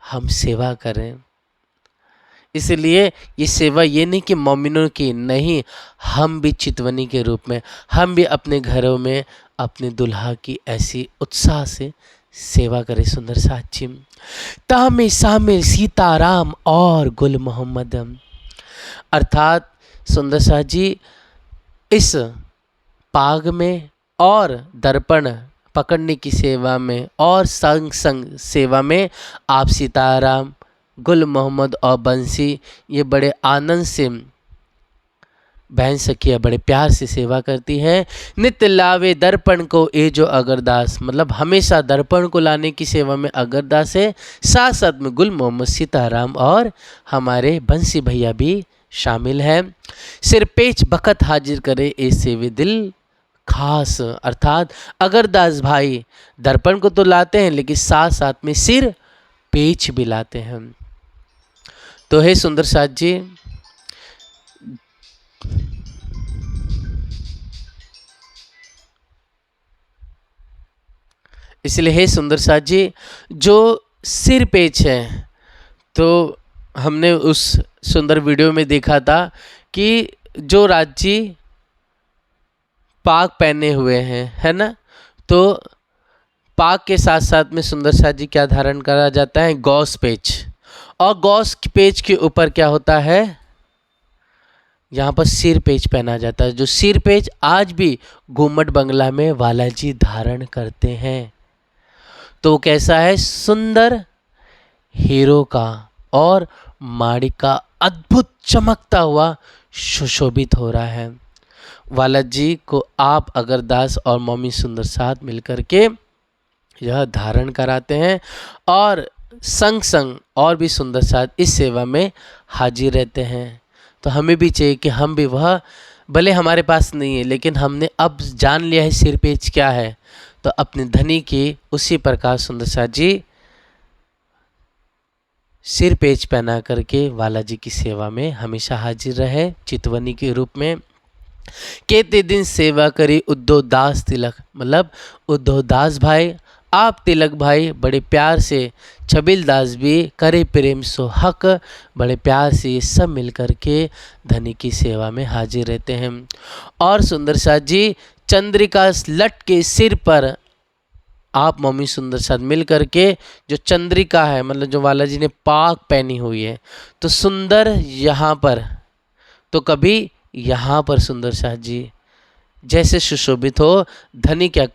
हम सेवा करें। इसलिए ये सेवा ये नहीं कि मोमिनों की, नहीं, हम भी चितवनी के रूप में, हम भी अपने घरों में अपने दुल्हा की ऐसी उत्साह से सेवा करें। सुंदर साची तामे सामे सीताराम और गुल मोहम्मद, अर्थात सुंदर साथ जी इस पाग में और दर्पण पकड़ने की सेवा में और संग संग सेवा में आप सीताराम, गुल मोहम्मद और बंसी ये बड़े आनंद से बहन सखिया बड़े प्यार से सेवा करती है। नित्य लावे दर्पण को ए जो अगरदास, मतलब हमेशा दर्पण को लाने की सेवा में अगरदास है, साथ साथ में गुल मोहम्मद, सीताराम और हमारे बंसी भैया भी शामिल हैं। सिर पेच बखत हाजिर करे ए सेवे दिल खास, अर्थात अगरदास भाई दर्पण को तो लाते हैं लेकिन साथ साथ में सिर पेच भी लाते हैं। तो हे सुंदर साथ जी, इसलिए हे सुंदर साथ जी जो सिर पेच है, तो हमने उस सुंदर वीडियो में देखा था कि जो राज्य पाग पहने हुए हैं, है ना, तो पाग के साथ साथ में सुंदर साथ जी क्या धारण करा जाता है, गौस पेच, और गौस पेच के ऊपर क्या होता है, यहाँ पर सिर पेच पहना जाता है, जो सिर पेच आज भी घूमट बंगला में बालाजी धारण करते हैं। तो कैसा है? सुंदर हीरो का और माणिक का अद्भुत चमकता हुआ सुशोभित हो रहा है। बालाजी को आप अगरदास और मम्मी सुंदर साथ मिलकर के यह धारण कराते हैं और संग संग और भी सुंदर साथ इस सेवा में हाजिर रहते हैं। तो हमें भी चाहिए कि हम भी वह, भले हमारे पास नहीं है लेकिन हमने अब जान लिया है सिर पेच क्या है, तो अपने धनी की उसी प्रकार सुंदर साथ जी सिर पेच पहना करके बालाजी की सेवा में हमेशा हाजिर रहे चितवनी के रूप में। केते दिन सेवा करी उद्धव दास तिलक, मतलब उद्धव दास भाई, आप तिलक भाई बड़े प्यार से, छबिल दास भी करे प्रेम सो हक, बड़े प्यार से ये सब मिल कर के धनी की सेवा में हाजिर रहते हैं। और सुंदर साथ जी चंद्रिका लट के सिर पर आप मम्मी सुंदर साथ मिल करके जो चंद्रिका है, मतलब जो बालाजी ने पाग पहनी हुई है, तो सुंदर यहाँ पर, तो कभी यहाँ पर सुंदर साथ जी जैसे सुशोभित हो, धनी क्या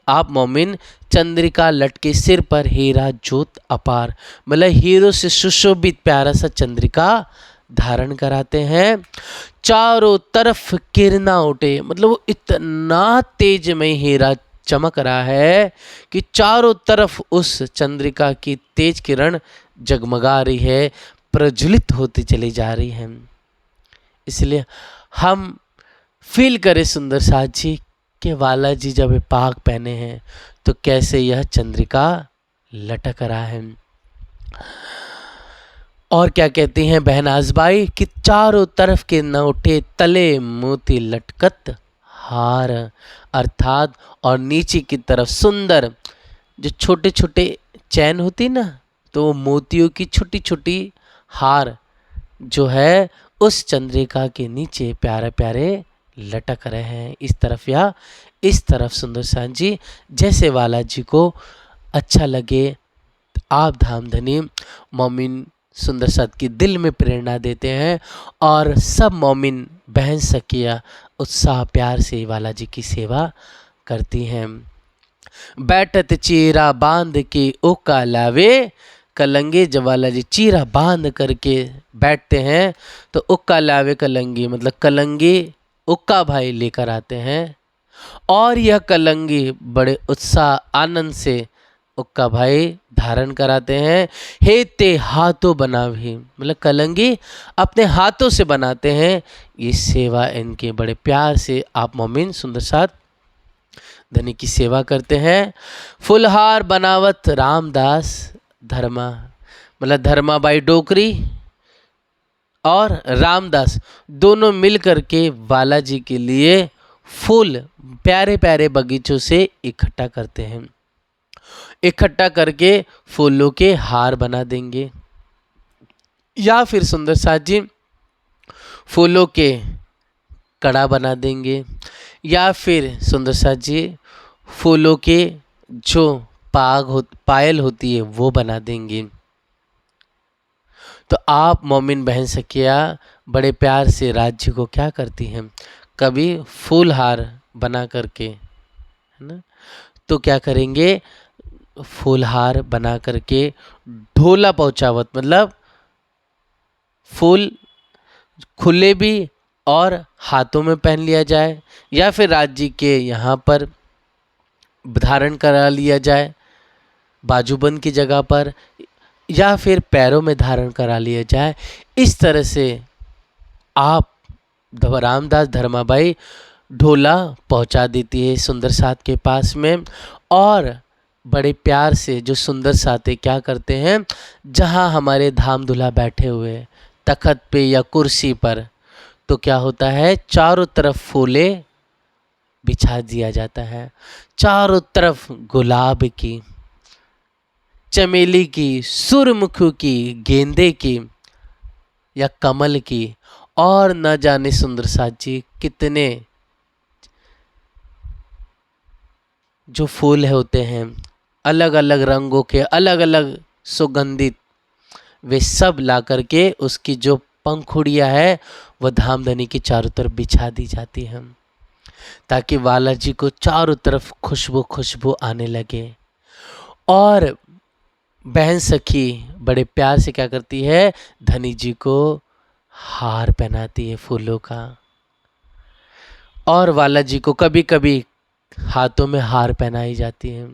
आप मोमिन चंद्रिका लटके सिर पर हीरा जोत अपार, मतलब हीरो से सुशोभित प्यारा सा चंद्रिका धारण कराते हैं। चारों तरफ किरणा उठे, मतलब वो इतना तेजमय हीरा चमक रहा है कि चारों तरफ उस चंद्रिका की तेज किरण जगमगा रही है, प्रज्वलित होती चली जा रही है। इसलिए हम फील करें सुंदर साथ जी कि बालाजी जब पाग पहने हैं तो कैसे यह चंद्रिका लटक रहा है। और क्या कहती हैं बहन आजबाई कि चारों तरफ के न उठे तले मोती लटकत हार, अर्थात और नीचे की तरफ सुंदर जो छोटे छोटे चैन होती ना, तो वो मोतियों की छोटी छोटी हार जो है उस चंद्रिका के नीचे प्यारे प्यारे लटक रहे हैं, इस तरफ या इस तरफ सुंदर साथ जी जैसे बालाजी को अच्छा लगे। आप धामधनी मोमिन सुंदर साथ की दिल में प्रेरणा देते हैं और सब मोमिन बहन सखियाँ उत्साह प्यार से बालाजी की सेवा करती हैं। बैठत चीरा बांध के ओका लावे, कलंगे जब बालाजी चीरा बांध करके बैठते हैं तो उक्का लावे कलंगी, मतलब कलंगी उक्का भाई लेकर आते हैं और यह कलंगी बड़े उत्साह आनंद से उक्का भाई धारण कराते हैं। हेते हाथों बना भी, मतलब कलंगी अपने हाथों से बनाते हैं। ये सेवा इनके बड़े प्यार से आप मोमिन सुंदर साथ धनी की सेवा करते हैं। फुलहार बनावत रामदास धर्मा, मतलब धर्माबाई डोकरी और रामदास दोनों मिल करके बालाजी के लिए फूल प्यारे प्यारे बगीचों से इकट्ठा करते हैं। इकट्ठा करके फूलों के हार बना देंगे या फिर सुंदर साथ जी फूलों के कड़ा बना देंगे या फिर सुंदर साथ जी फूलों के जो पायल होती है वो बना देंगे। तो आप मोमिन बहन सखिया बड़े प्यार से राज्य को क्या करती हैं, कभी फूल हार बना करके, है ना, तो क्या करेंगे फूलहार बना करके ढोला पहुँचावत, मतलब फूल खुले भी और हाथों में पहन लिया जाए या फिर राज्य के यहाँ पर धारण करा लिया जाए बाजूबंद की जगह पर या फिर पैरों में धारण करा लिया जाए। इस तरह से आप रामदास धर्माबाई ढोला पहुंचा देती है सुंदर साथ के पास में और बड़े प्यार से जो सुंदर साथे क्या करते हैं, जहां हमारे धाम दूल्हा बैठे हुए तखत पे या कुर्सी पर, तो क्या होता है चारों तरफ फूले बिछा दिया जाता है, चारों तरफ गुलाब की, चमेली की, सूर्यमुखी की, गेंदे की या कमल की और न जाने सुंदर साथ जी कितने जो फूल होते हैं अलग अलग रंगों के, अलग अलग सुगंधित, वे सब ला करके उसकी जो पंखुड़ियाँ है वह धामधनी के चारों तरफ बिछा दी जाती हैं, ताकि बालाजी को चारों तरफ खुशबू खुशबू आने लगे। और बहन सखी बड़े प्यार से क्या करती है, धनी जी को हार पहनाती है फूलों का। और बालाजी को कभी कभी हाथों में हार पहनाई जाती है,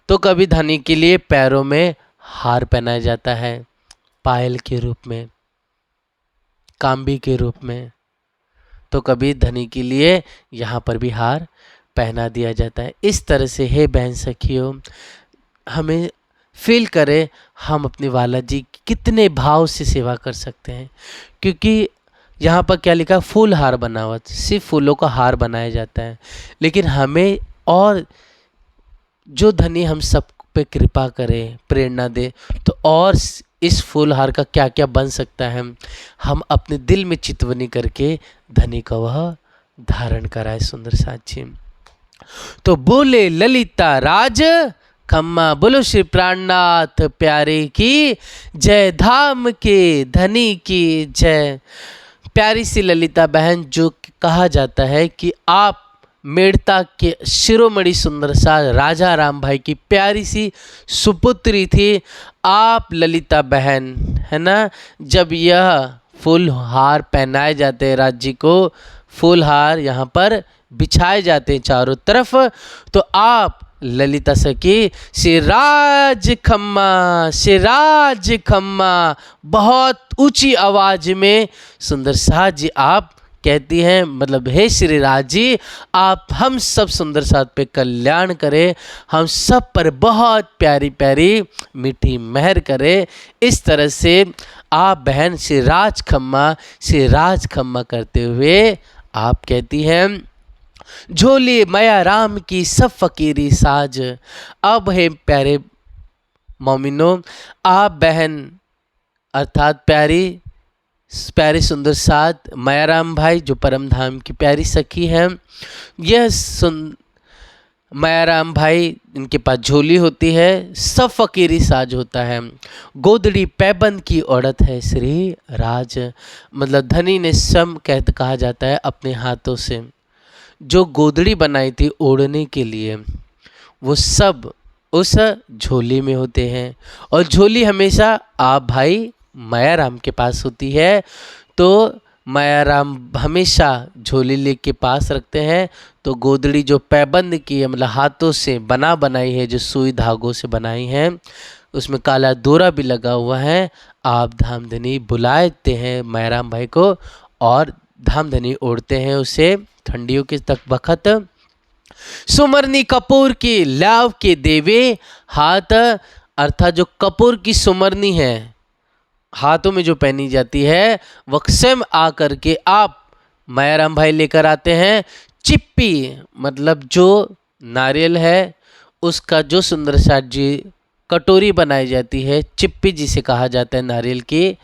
तो कभी धनी के लिए पैरों में हार पहनाया जाता है, पायल के रूप में, कांबी के रूप में। तो कभी धनी के लिए यहाँ पर भी हार पहना दिया जाता है। इस तरह से हे बहन सखियों, हमें फील करें हम अपने बालाजी की कितने भाव से सेवा कर सकते हैं। क्योंकि यहाँ पर क्या लिखा, फूल हार बना हुआ, सिर्फ फूलों का हार बनाया जाता है। लेकिन हमें और जो धनी हम सब पे कृपा करे, प्रेरणा दे, तो और इस फूल हार का क्या क्या बन सकता है, हम अपने दिल में चितवनी करके धनी का वह धारण कराए सुंदर साची। तो बोले ललिता राज खम्मा, बोलो श्री प्राणनाथ प्यारे की जय, धाम के धनी की जय। प्यारी सी ललिता बहन, जो कहा जाता है कि आप मेड़ता के शिरोमणि सुंदर सा राजा राम भाई की प्यारी सी सुपुत्री थी आप ललिता बहन, है ना। जब यह फूल हार पहनाए जाते हैं राज्य को, फूल हार यहाँ पर बिछाए जाते हैं चारों तरफ, तो आप ललिता सखी सिराज खम्मा, सिराज खम्मा, बहुत ऊंची आवाज में सुंदर साज जी आप कहती हैं, मतलब हे श्री राज जी, आप हम सब सुंदर साथ पे कल्याण करें, हम सब पर बहुत प्यारी प्यारी मीठी मेहर करें। इस तरह से आप बहन सिराज खम्मा करते हुए आप कहती हैं, झोली माया राम की सब फकीरी साज। अब है प्यारे मोमिनो, आप बहन अर्थात प्यारे सुंदर साथ मायाराम भाई जो परम धाम की प्यारी सखी हैं, यह मायाराम भाई, इनके पास झोली होती है, सब फकीरी साज होता है, गोदड़ी पैबंद की औरत है श्री राज, मतलब धनी ने सम कहा जाता है अपने हाथों से जो गोदड़ी बनाई थी ओढ़ने के लिए, वो सब उस झोली में होते हैं। और झोली हमेशा आप भाई मायाराम के पास होती है, तो मायाराम हमेशा झोली लेके पास रखते हैं। तो गोदड़ी जो पैबंद की है, मतलब हाथों से बनाई है, जो सुई धागों से बनाई है, उसमें काला दोरा भी लगा हुआ है। आप धामधनी बुलाते हैं मायाराम भाई को और धामधनी ओढ़ते हैं उसे ठंडियों के तक वक्त। सुमरनी कपूर की लाव के देवे हाथ, अर्थात जो कपूर की सुमरनी है हाथों में जो पहनी जाती है, वह स्वयं आकर के आप मायाराम भाई लेकर आते हैं। चिप्पी मतलब जो नारियल है उसका जो सुंदर साथ जी कटोरी बनाई जाती है, चिप्पी जिसे कहा जाता है नारियल की,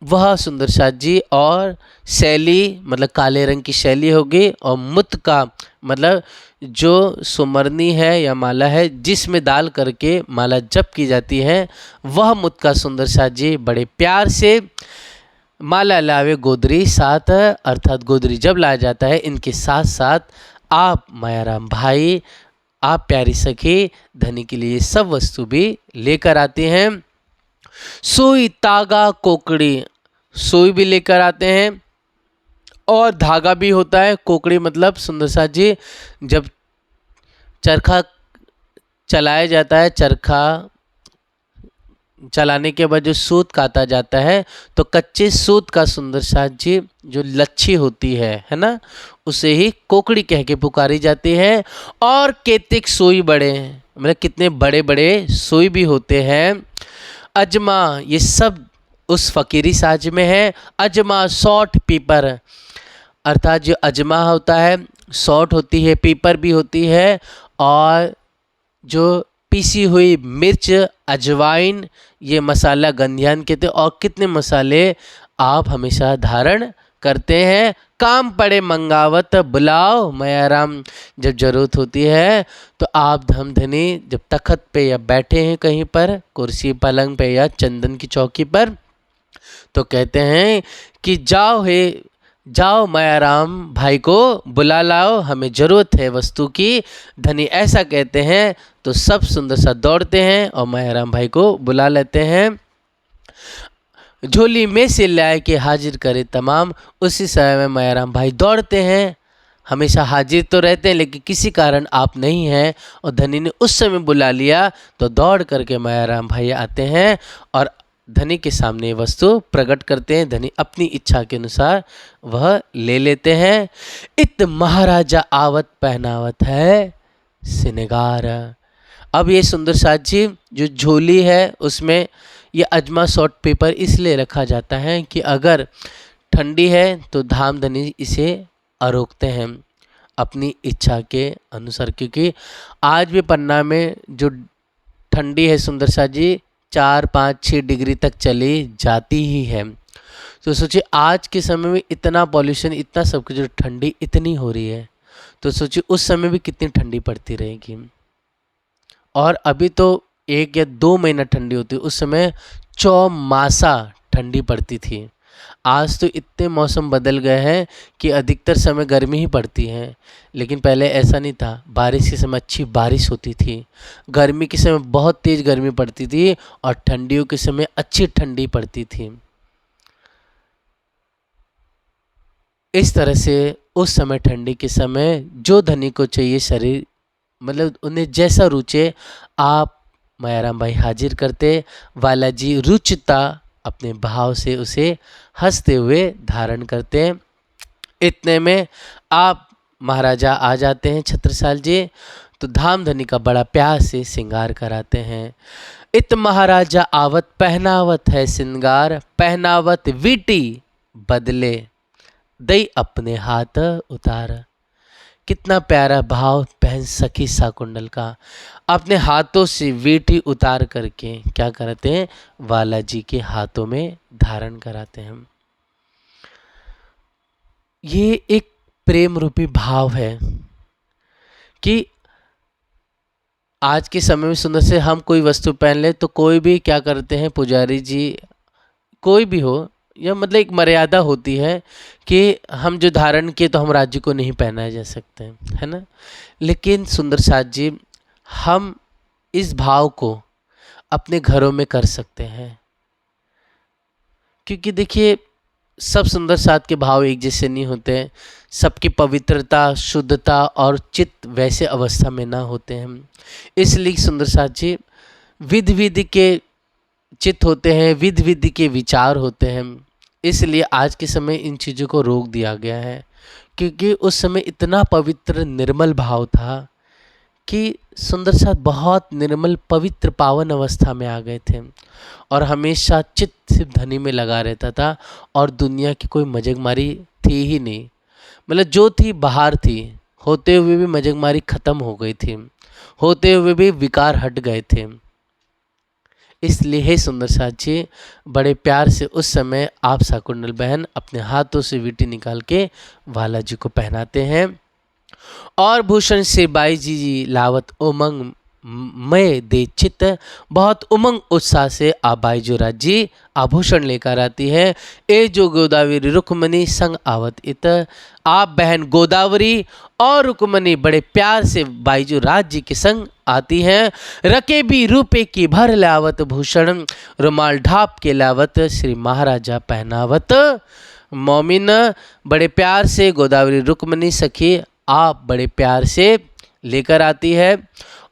वह सुंदर साथ जी, और शैली मतलब काले रंग की शैली होगी, और मुत का मतलब जो सुमरनी है या माला है जिसमें डाल करके माला जप की जाती है, वह मुत का सुंदर साथ जी बड़े प्यार से माला लावे गोदरी साथ, अर्थात गोदरी जब लाया जाता है इनके साथ साथ आप मायाराम भाई, आप प्यारी सखी धनी के लिए सब वस्तु भी लेकर आते हैं। सुई तागा कोकड़ी, सुई भी लेकर आते हैं और धागा भी होता है। कोकड़ी मतलब सुंदर साथ जी जब चरखा चलाया जाता है, चरखा चलाने के बाद जो सूत काटा जाता है, तो कच्चे सूत का सुंदर साथ जी जो लच्छी होती है ना, उसे ही कोकड़ी कह के पुकारी जाती है। और केतिक सुई बड़े, मतलब कितने बड़े बड़े सुई भी होते हैं। अजमा, ये सब उस फकीरी साज में है। अजमा सौठ पीपर, अर्थात जो अजमा होता है सौठ होती है, पीपर भी होती है, और जो पीसी हुई मिर्च, अजवाइन, ये मसाला गंधियान कहते हैं। और कितने मसाले आप हमेशा धारण करते हैं। काम पड़े मंगावत बुलाओ मायाराम, जब जरूरत होती है तो आप धमधनी जब तखत पे या बैठे हैं कहीं पर, कुर्सी पलंग पे या चंदन की चौकी पर, तो कहते हैं कि जाओ मायाराम भाई को बुला लाओ, हमें ज़रूरत है वस्तु की। धनी ऐसा कहते हैं तो सब सुंदर सा दौड़ते हैं और मायाराम भाई को बुला लेते हैं। झोली में से लाए के हाजिर करे तमाम। उसी समय में मायाराम भाई दौड़ते हैं, हमेशा हाजिर तो रहते हैं लेकिन किसी कारण आप नहीं हैं और धनी ने उस समय बुला लिया, तो दौड़ करके मायाराम भाई आते हैं और धनी के सामने वस्तु प्रकट करते हैं। धनी अपनी इच्छा के अनुसार वह ले लेते हैं। इत महाराजा आवत पहनावत है सिनगार। अब ये सुंदर साथ जी जो झोली है उसमें ये अजमा शॉर्ट पेपर इसलिए रखा जाता है कि अगर ठंडी है तो धाम धनी इसे अरोकते हैं अपनी इच्छा के अनुसार, क्योंकि आज भी पन्ना में जो ठंडी है सुंदर साथ जी 4, 5, 6 डिग्री तक चली जाती ही है। तो सोचिए आज के समय में इतना पॉल्यूशन, इतना सब कुछ, जो ठंडी इतनी हो रही है, तो सोचिए उस समय भी कितनी ठंडी पड़ती रहेगी। और अभी तो 1 या 2 महीना ठंडी होती, उस समय चौमासा ठंडी पड़ती थी। आज तो इतने मौसम बदल गए हैं कि अधिकतर समय गर्मी ही पड़ती है, लेकिन पहले ऐसा नहीं था। बारिश के समय अच्छी बारिश होती थी, गर्मी के समय बहुत तेज़ गर्मी पड़ती थी और ठंडियों के समय अच्छी ठंडी पड़ती थी। इस तरह से उस समय ठंडी के समय जो धनी को चाहिए शरीर, मतलब उन्हें जैसा रुचे, आप मायाराम भाई हाजिर करते। बालाजी रुचता अपने भाव से उसे हंसते हुए धारण करते हैं। इतने में आप महाराजा आ जाते हैं छत्रसाल जी, तो धाम धनी का बड़ा प्यार से श्रृंगार कराते हैं। इत महाराजा आवत पहनावत है श्रृंगार, पहनावत वीटी बदले दई अपने हाथ उतार। कितना प्यारा भाव बहन सखी साकुंडल का। अपने हाथों से वीटी उतार करके क्या करते हैं, बालाजी के हाथों में धारण कराते हैं। ये एक प्रेम रूपी भाव है कि आज के समय में सुंदर से हम कोई वस्तु पहन ले तो कोई भी क्या करते हैं, पुजारी जी कोई भी हो, या मतलब एक मर्यादा होती है कि हम जो धारण किए तो हम राज्य को नहीं पहनाए जा सकते हैं, है ना। लेकिन सुंदर साथ जी हम इस भाव को अपने घरों में कर सकते हैं, क्योंकि देखिए सब सुंदर साथ के भाव एक जैसे नहीं होते हैं। सबकी पवित्रता, शुद्धता और चित्त वैसे अवस्था में ना होते हैं। इसलिए सुंदर साथ जी विधि विधि के चित्त होते हैं, विधि विधि के विचार होते हैं। इसलिए आज के समय इन चीज़ों को रोक दिया गया है, क्योंकि उस समय इतना पवित्र निर्मल भाव था कि सुंदर साथ बहुत निर्मल पवित्र पावन अवस्था में आ गए थे और हमेशा चित्त सिर्फ धनी में लगा रहता था और दुनिया की कोई मजगमारी थी ही नहीं। मतलब जो थी बाहर थी, होते हुए भी मजगमारी खत्म हो गई थी, होते हुए भी विकार हट गए थे। इसलिए हे सुंदर साथ जी बड़े प्यार से उस समय आप साकुंडल बहन अपने हाथों से वीटी निकाल के बालाजी को पहनाते हैं। और भूषण से बाई जी लावत उमंग मय दे चित, बहुत उमंग उत्साह से बाई जो जी आभूषण लेकर आती है। ए जो गोदावरी रुक्मणी संग आवत इत, आप बहन गोदावरी और रुक्मणी बड़े प्यार से बाईजू जी के संग आती हैं। रके भी रूपे की भर लावत भूषण, रुमाल ढाप के लावत श्री महाराजा पहनावत। मोमिन बड़े प्यार से गोदावरी रुक्मणी सखी आप बड़े प्यार से लेकर आती है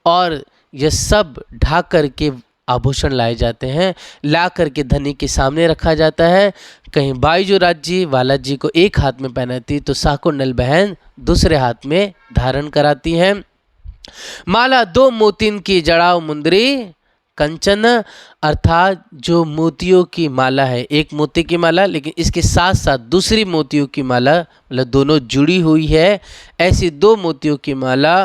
और यह सब ढाक करके आभूषण लाए जाते हैं, ला करके धनी के सामने रखा जाता है। कहीं बाईजू जी बालाजी को एक हाथ में पहनाती तो साकुंडल बहन दूसरे हाथ में धारण कराती हैं। माला 2 मोतिन की जड़ाव मुंदरी कंचन, अर्थात जो मोतियों की माला है, एक मोती की माला लेकिन इसके साथ साथ दूसरी मोतियों की माला, मतलब दोनों जुड़ी हुई है, ऐसी 2 मोतियों की माला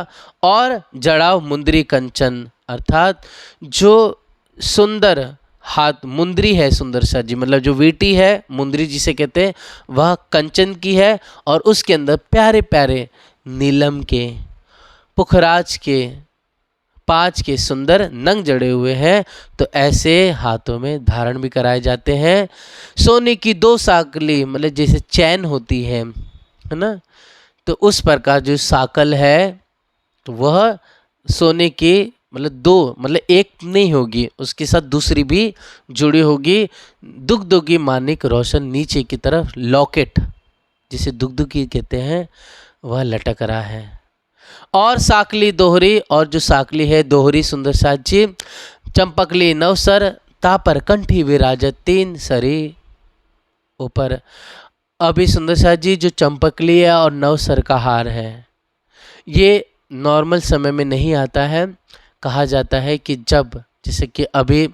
और जड़ाव मुंदरी कंचन, अर्थात जो सुंदर हाथ मुंदरी है सुंदर सा जी, मतलब जो वीटी है मुंदरी जिसे कहते हैं वह कंचन की है और उसके अंदर प्यारे प्यारे नीलम के, पुखराज के, 5 के सुंदर नंग जड़े हुए हैं, तो ऐसे हाथों में धारण भी कराए जाते हैं। सोने की 2 साकली, मतलब जैसे चैन होती है ना, तो उस प्रकार जो साकल है तो वह सोने की, मतलब 2, मतलब एक नहीं होगी, उसके साथ दूसरी भी जुड़ी होगी। दुगदुगी मानिक रोशन नीचे की तरफ लॉकेट, जिसे दुगदुगी कहते हैं, वह लटक रहा है। और साकली दोहरी, और जो साकली है दोहरी सुंदर साज जी, चंपकली नवसर तापर कंठी विराजत 3 सरी ऊपर। अभी सुंदर साज जी जो चंपकली है और नवसर का हार है, ये नॉर्मल समय में नहीं आता है। कहा जाता है कि जब, जैसे कि अभी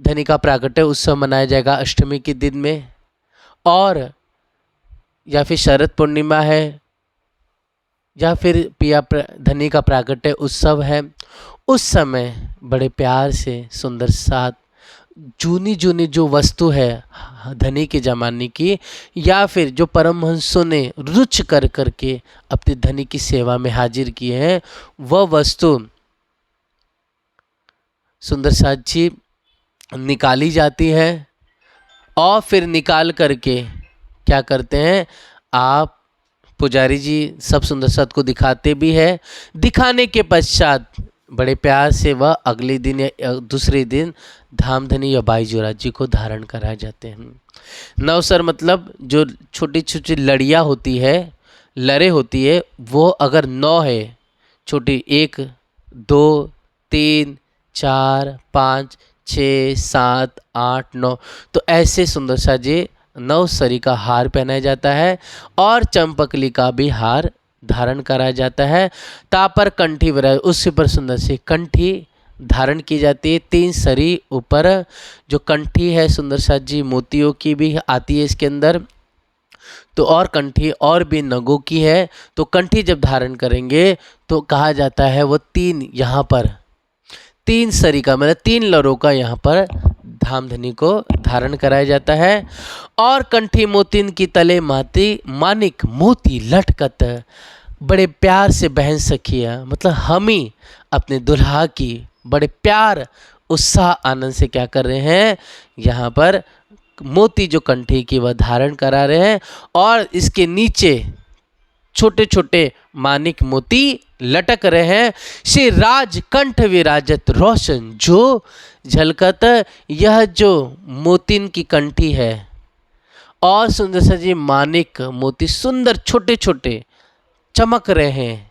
धनी का प्राकट्य उत्सव मनाया जाएगा अष्टमी के दिन में, और या फिर शरद पूर्णिमा है, या फिर पिया धनी का प्राकट्य उत्सव है, उस समय बड़े प्यार से सुंदर साथ जूनी जूनी जो वस्तु है धनी के जमाने की, या फिर जो परमहंसों ने रुच कर करके अपने धनी की सेवा में हाजिर किए हैं, वह वस्तु सुंदर साथ जी निकाली जाती है। और फिर निकाल करके क्या करते हैं, आप पुजारी जी सब सुंदर साथ को दिखाते भी है। दिखाने के पश्चात बड़े प्यार से वह अगले दिन या दूसरे दिन धामधनी या बाईजोरा जी को धारण कराए जाते हैं। नवसर मतलब जो छोटी छोटी लड़ियाँ होती है, लरे होती है, वो अगर 9 है, छोटी 1 2 3 4 5 6 7 8 9, तो ऐसे सुंदर सा जी नवसरी का हार पहनाया जाता है, और चंपकली का भी हार धारण कराया जाता है। तापर कंठी विराज, उससे पर सुंदर सी कंठी धारण की जाती है 3 सरी ऊपर। जो कंठी है सुंदर सा जी मोतियों की भी आती है इसके अंदर, तो और कंठी और भी नगों की है। तो कंठी जब धारण करेंगे तो कहा जाता है वो 3 यहाँ पर 3 सरी का, मतलब 3 लरों का यहाँ पर धामधनी को धारण कराया जाता है। और कंठी मोतिन की तले माती मानिक मोती लटकत, बड़े प्यार से बहन सखिया, मतलब हम ही अपने दुल्हा की बड़े प्यार उत्साह आनंद से क्या कर रहे हैं, यहाँ पर मोती जो कंठी की वह धारण करा रहे हैं, और इसके नीचे छोटे छोटे मानिक मोती लटक रहे हैं। श्री राजकंठ विराजत रोशन जो झलकत, यह जो मोतिन की कंठी है और सुंदर सा जी मानिक मोती सुंदर छोटे छोटे चमक रहे हैं,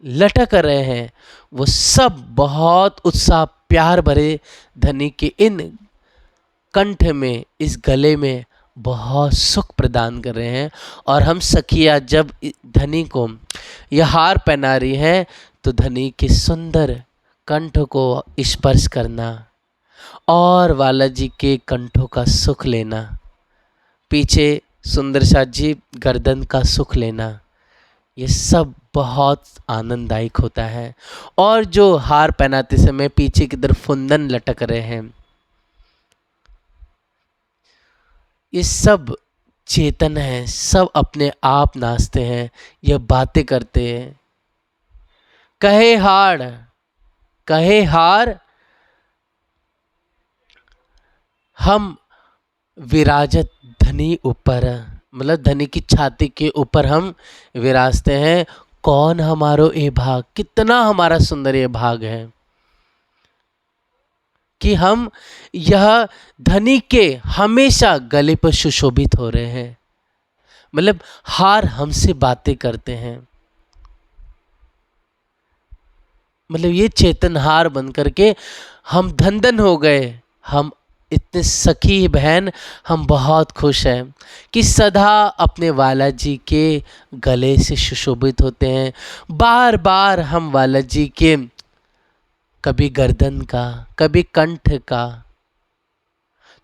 लटक रहे हैं, वो सब बहुत उत्साह प्यार भरे धनी के इन कंठ में, इस गले में बहुत सुख प्रदान कर रहे हैं। और हम सखिया जब धनी को यह हार पहना रही हैं, तो धनी के सुंदर कंठ को स्पर्श करना और वाला जी के कंठों का सुख लेना, पीछे सुंदर सा जी गर्दन का सुख लेना, ये सब बहुत आनंददायक होता है। और जो हार पहनाते समय पीछे की तरफ फुंदन लटक रहे हैं, ये सब चेतन है, सब अपने आप नाचते हैं, ये बातें करते हैं। कहे हार हम विराजत धनी ऊपर, मतलब धनी की छाती के ऊपर हम विराजते हैं। कौन हमारो ये भाग, कितना हमारा सुंदर ये भाग है कि हम यह धनी के हमेशा गले पर सुशोभित हो रहे हैं, मतलब हार हमसे बातें करते हैं, मतलब ये चेतनहार बन करके हम धन धन हो गए। हम इतने सखी बहन, हम बहुत खुश हैं कि सदा अपने वाला जी के गले से सुशोभित होते हैं। बार बार हम वाला जी के कभी गर्दन का, कभी कंठ का,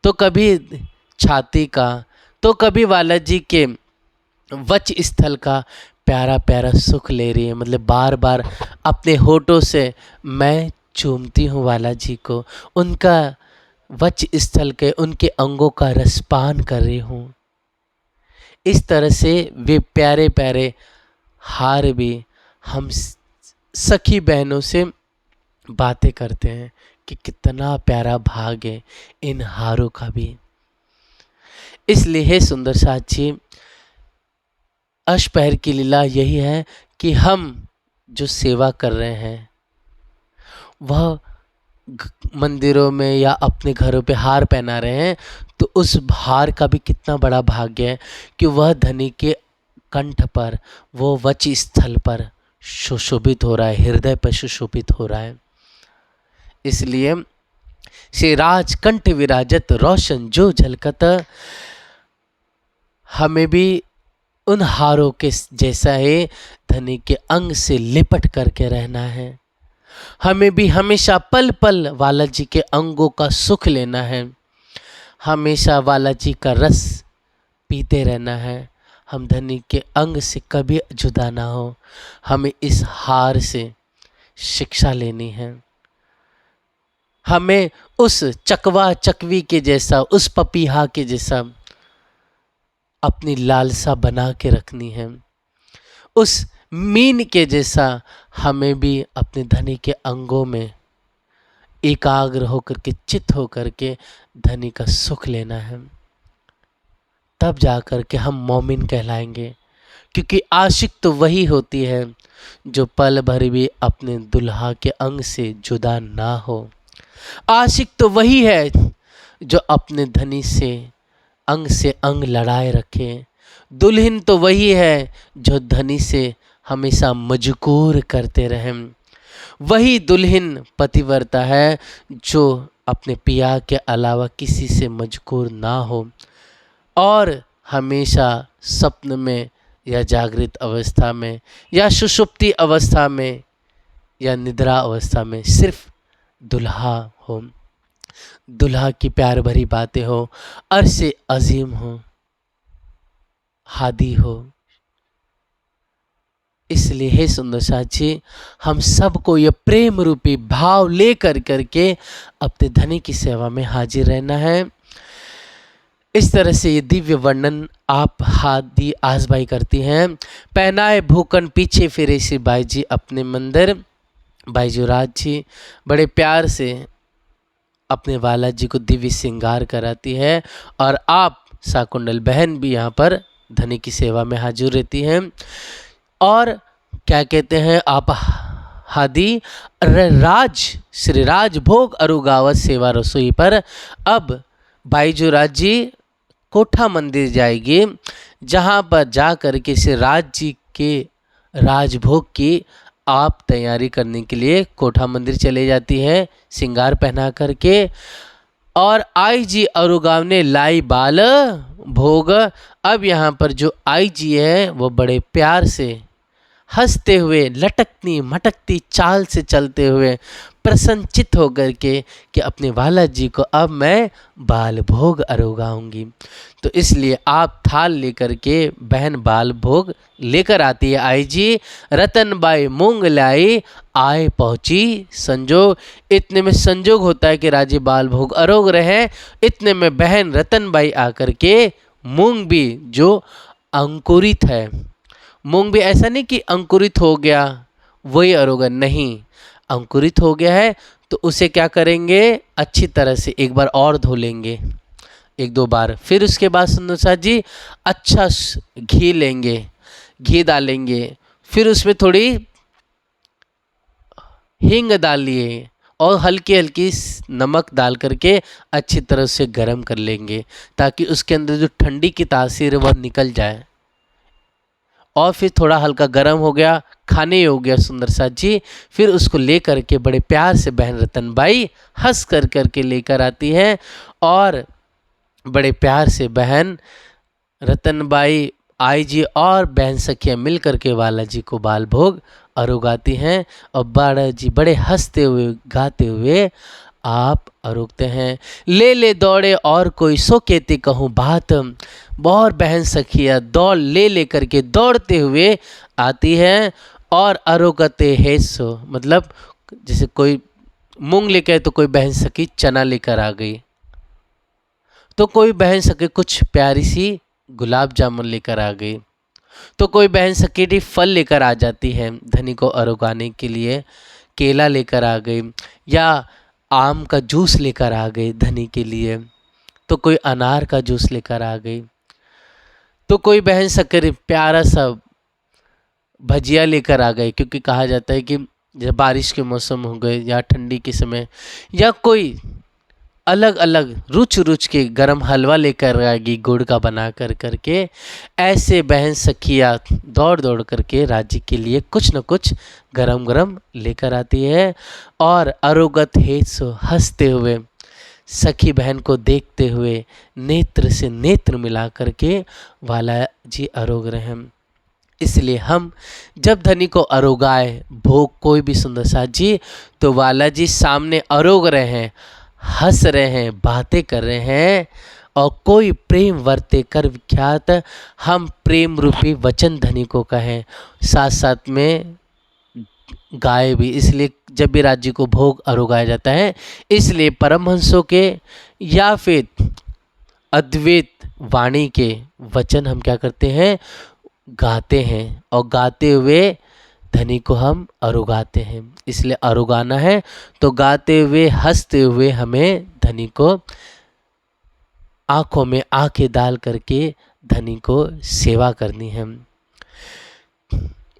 तो कभी छाती का, तो कभी वाला जी के वच स्थल का प्यारा प्यारा सुख ले रही है। मतलब बार बार अपने होठों से मैं चूमती हूँ वाला जी को, उनका वच स्थल के, उनके अंगों का रसपान कर रही हूँ। इस तरह से वे प्यारे प्यारे हार भी हम सखी बहनों से बातें करते हैं कि कितना प्यारा भाग है इन हारों का भी। इसलिए हे सुंदर साथ जी, अष्टपहर की लीला यही है कि हम जो सेवा कर रहे हैं वह मंदिरों में या अपने घरों पे हार पहना रहे हैं, तो उस हार का भी कितना बड़ा भाग्य है कि वह धनी के कंठ पर, वो वच स्थल पर सुशोभित हो रहा है, हृदय पर सुशोभित हो रहा है। इसलिए श्री राज कंठ विराजत रोशन जो झलकत, हमें भी उन हारों के जैसा ही धनी के अंग से लिपट करके रहना है। हमें भी हमेशा पल पल बालाजी के अंगों का सुख लेना है, हमेशा बालाजी का रस पीते रहना है। हम धनी के अंग से कभी जुदा ना हो, हमें इस हार से शिक्षा लेनी है। हमें उस चकवा चकवी के जैसा, उस पपीहा के जैसा अपनी लालसा बना के रखनी है। उस मीन के जैसा हमें भी अपने धनी के अंगों में एकाग्र होकर के, चित होकर के धनी का सुख लेना है। तब जाकर के हम मोमिन कहलाएंगे, क्योंकि आशिक तो वही होती है जो पल भर भी अपने दुल्हा के अंग से जुदा ना हो। आशिक तो वही है जो अपने धनी से अंग लड़ाए रखे। दुल्हन तो वही है जो धनी से हमेशा मजबूर करते रहें। वही दुल्हन पतिव्रता है जो अपने पिया के अलावा किसी से मजबूर ना हो और हमेशा स्वप्न में या जागृत अवस्था में या सुषुप्ति अवस्था में या निद्रा अवस्था में सिर्फ दुल्हा हो, दुल्हा की प्यार भरी बातें हो, अरसे अजीम हो, हादी हो। इसलिए हे सुंदर साथ जी, हम सबको ये प्रेम रूपी भाव ले करके अपने धनी की सेवा में हाजिर रहना है। इस तरह से ये दिव्य वर्णन आप हादी आजबाई करती हैं। पहनाए भूकन पीछे फिरे श्री बाई जी अपने मंदिर। बाईजुराज जी बड़े प्यार से अपने वाला जी को दिव्य श्रृंगार कराती है और आप साकुंडल बहन भी यहाँ पर धनी की सेवा में हाजिर रहती हैं। और क्या कहते हैं आप हादी राज श्री राज भोग अरुगावत सेवा रसोई पर अब बाईजुराज जी कोठा मंदिर जाएगी, जहाँ पर जा कर के श्री राज जी के राजभोग की आप तैयारी करने के लिए कोठा मंदिर चले जाती है श्रृंगार पहना करके। और आई जी अरुगाव ने लाई बाल भोग। अब यहाँ पर जो आई जी है वो बड़े प्यार से हंसते हुए लटकती मटकती चाल से चलते हुए प्रसन्नचित होकर के कि अपने वाला जी को अब मैं बाल भोग अरुगाऊंगी। तो इसलिए आप थाल लेकर के बहन बाल भोग लेकर आती है। आई जी रतनबाई मूंग लाई आए पहुंची संजोग। इतने में संजोग होता है कि राजी बाल भोग अरोग रहे। इतने में बहन रतनबाई आकर के मूंग भी जो अंकुरित है, मूंग भी ऐसा नहीं कि अंकुरित हो गया वही अरोगा, नहीं, अंकुरित हो गया है तो उसे क्या करेंगे, अच्छी तरह से एक बार और धो लेंगे, एक दो बार। फिर उसके बाद सुंदर साथ जी अच्छा घी लेंगे, घी डालेंगे, फिर उसमें थोड़ी हींग डालिए और हल्की हल्की नमक डाल करके अच्छी तरह से गर्म कर लेंगे ताकि उसके अंदर जो ठंडी की तासीर है वह निकल जाए। और फिर थोड़ा हल्का गर्म हो गया, खाने हो गया सुंदर साथ जी। फिर उसको लेकर के बड़े प्यार से बहन रतनबाई हंस कर करके लेकर आती है और बड़े प्यार से बहन रतनबाई आई जी और बहन सखियाँ मिल करके वाला जी को बाल भोग अरुगाती हैं और बाला जी बड़े हंसते हुए गाते हुए आप अरुगते हैं। ले ले दौड़े और कोई सो कहते कहूँ बात, बहुत बहन सखिया दौड़ ले करके दौड़ते हुए आती हैं और अरुगते है सो, मतलब जैसे कोई मूंग लेकर तो कोई बहन सखी चना लेकर आ गई, तो कोई बहन सखी कुछ प्यारी सी गुलाब जामुन लेकर आ गई, तो कोई बहन सकेटी फल लेकर आ जाती है धनी को अरोगाने के लिए, केला लेकर आ गई या आम का जूस लेकर आ गई धनी के लिए, तो कोई अनार का जूस लेकर आ गई, तो कोई बहन शक्कर प्यारा सा भजिया लेकर आ गए, क्योंकि कहा जाता है कि जब बारिश के मौसम हो गए या ठंडी के समय, या कोई अलग अलग रुच रुच के गरम हलवा लेकर आएगी गुड़ का बना कर करके। ऐसे बहन सखियाँ दौड़ दौड़ करके राज्य के लिए कुछ न कुछ गरम गरम लेकर आती है। और अरोगत हेतु हंसते हुए सखी बहन को देखते हुए नेत्र से नेत्र मिला करके वाला जी अरोग रहे। इसलिए हम जब धनी को अरोगाए भोग कोई भी सुंदर साथ जी, तो वाला जी सामने अरोग रहे हैं, हंस रहे हैं, बातें कर रहे हैं, और कोई प्रेम वर्ते कर विख्यात हम प्रेम रूपी वचन धनी को कहें, साथ साथ में गाए भी। इसलिए जब भी राज्य को भोग अरोगाया जाता है, इसलिए परमहंसों के या फिर अद्वैत वाणी के वचन हम क्या करते हैं, गाते हैं, और गाते हुए धनी को हम अरोगाते हैं। इसलिए अरोगाना है तो गाते हुए हंसते हुए हमें धनी को आंखों में आंखें डाल करके धनी को सेवा करनी है।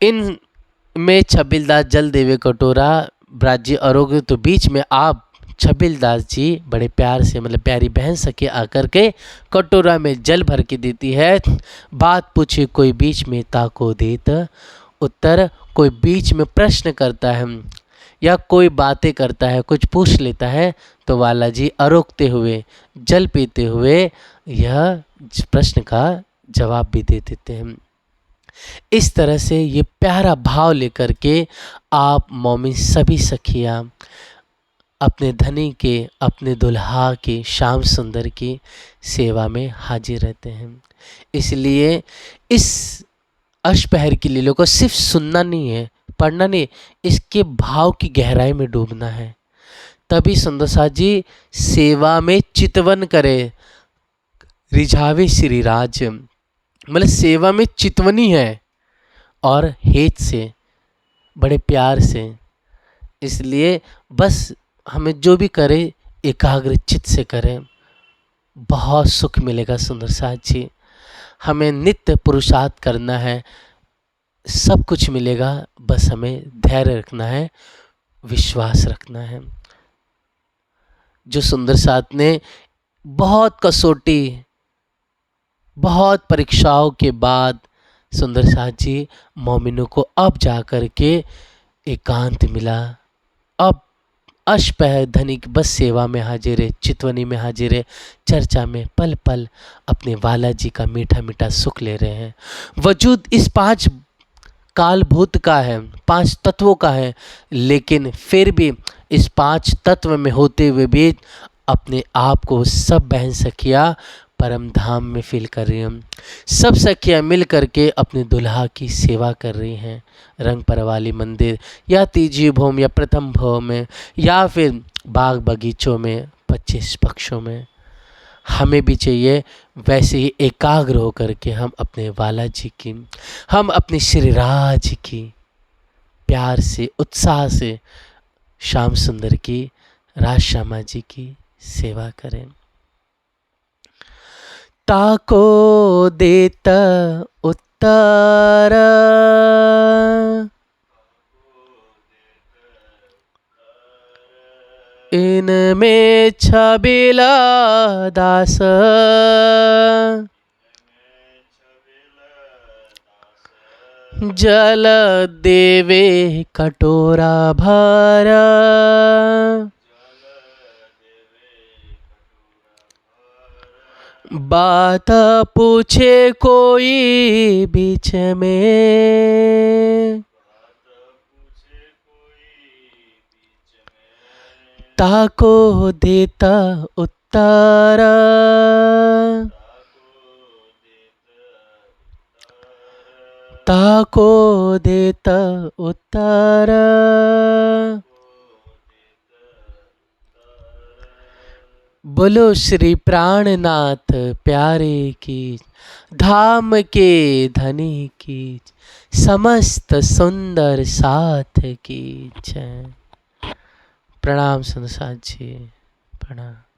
इन में छबिलदास जल देवे कटोरा ब्राजी अरोग्य, तो बीच में आप छबिलदास जी बड़े प्यार से, मतलब प्यारी बहन सके आकर के कटोरा में जल भर के देती है। बात पूछे कोई बीच में ताको देत उत्तर, कोई बीच में प्रश्न करता है या कोई बातें करता है, कुछ पूछ लेता है, तो वाला जी अरोकते हुए जल पीते हुए यह प्रश्न का जवाब भी दे देते हैं। इस तरह से ये प्यारा भाव लेकर के आप मोमिन सभी सखियाँ अपने धनी के, अपने दुल्हा के, श्याम सुंदर की सेवा में हाजिर रहते हैं। इसलिए इस अष्टपहर की लीला को सिर्फ सुनना नहीं है, पढ़ना नहीं, इसके भाव की गहराई में डूबना है। तभी सुंदर साथ जी सेवा में चितवन करे, रिझावे श्री राज, मतलब सेवा में चितवनी है और हेत से, बड़े प्यार से। इसलिए बस हमें जो भी करे एकाग्र चित्त से करें, बहुत सुख मिलेगा सुंदर साथ जी। हमें नित्य पुरुषार्थ करना है, सब कुछ मिलेगा, बस हमें धैर्य रखना है, विश्वास रखना है। जो सुंदर साथ ने बहुत कसौटी, बहुत परीक्षाओं के बाद सुंदर साथ जी मोमिनों को अब जा कर के एकांत मिला। अब अष्टपहर धनी की बस सेवा में हाजिर है, चितवनी में हाजिर है, चर्चा में पल पल अपने वाला जी का मीठा मीठा सुख ले रहे हैं। वजूद इस 5 कालभूत का है, 5 तत्वों का है, लेकिन फिर भी इस 5 तत्व में होते हुए भी अपने आप को सब बहन सखियाँ परम धाम में फील कर रही हैं। सब सखियाँ मिल करके अपने दुल्हा की सेवा कर रही हैं, रंग परवाली मंदिर या तीजी भोम या प्रथम भोम में या फिर बाग बगीचों में 25 पक्षों में। हमें भी चाहिए वैसे ही एकाग्र होकर के हम अपने वाला जी की, हम अपने श्री राज की प्यार से, उत्साह से श्याम सुंदर की, राज श्यामा जी की सेवा करें। ताको देत उत्तर इनमें छबिला दास, जल देवे कटोरा भर, बात पूछे कोई बीच में, ताको देता उत्तर, ताको देता उत्तर। बोलो श्री प्राणनाथ प्यारे की, धाम के धनी की, समस्त सुंदर साथ की जय। प्रणाम संसार जी, प्रणाम।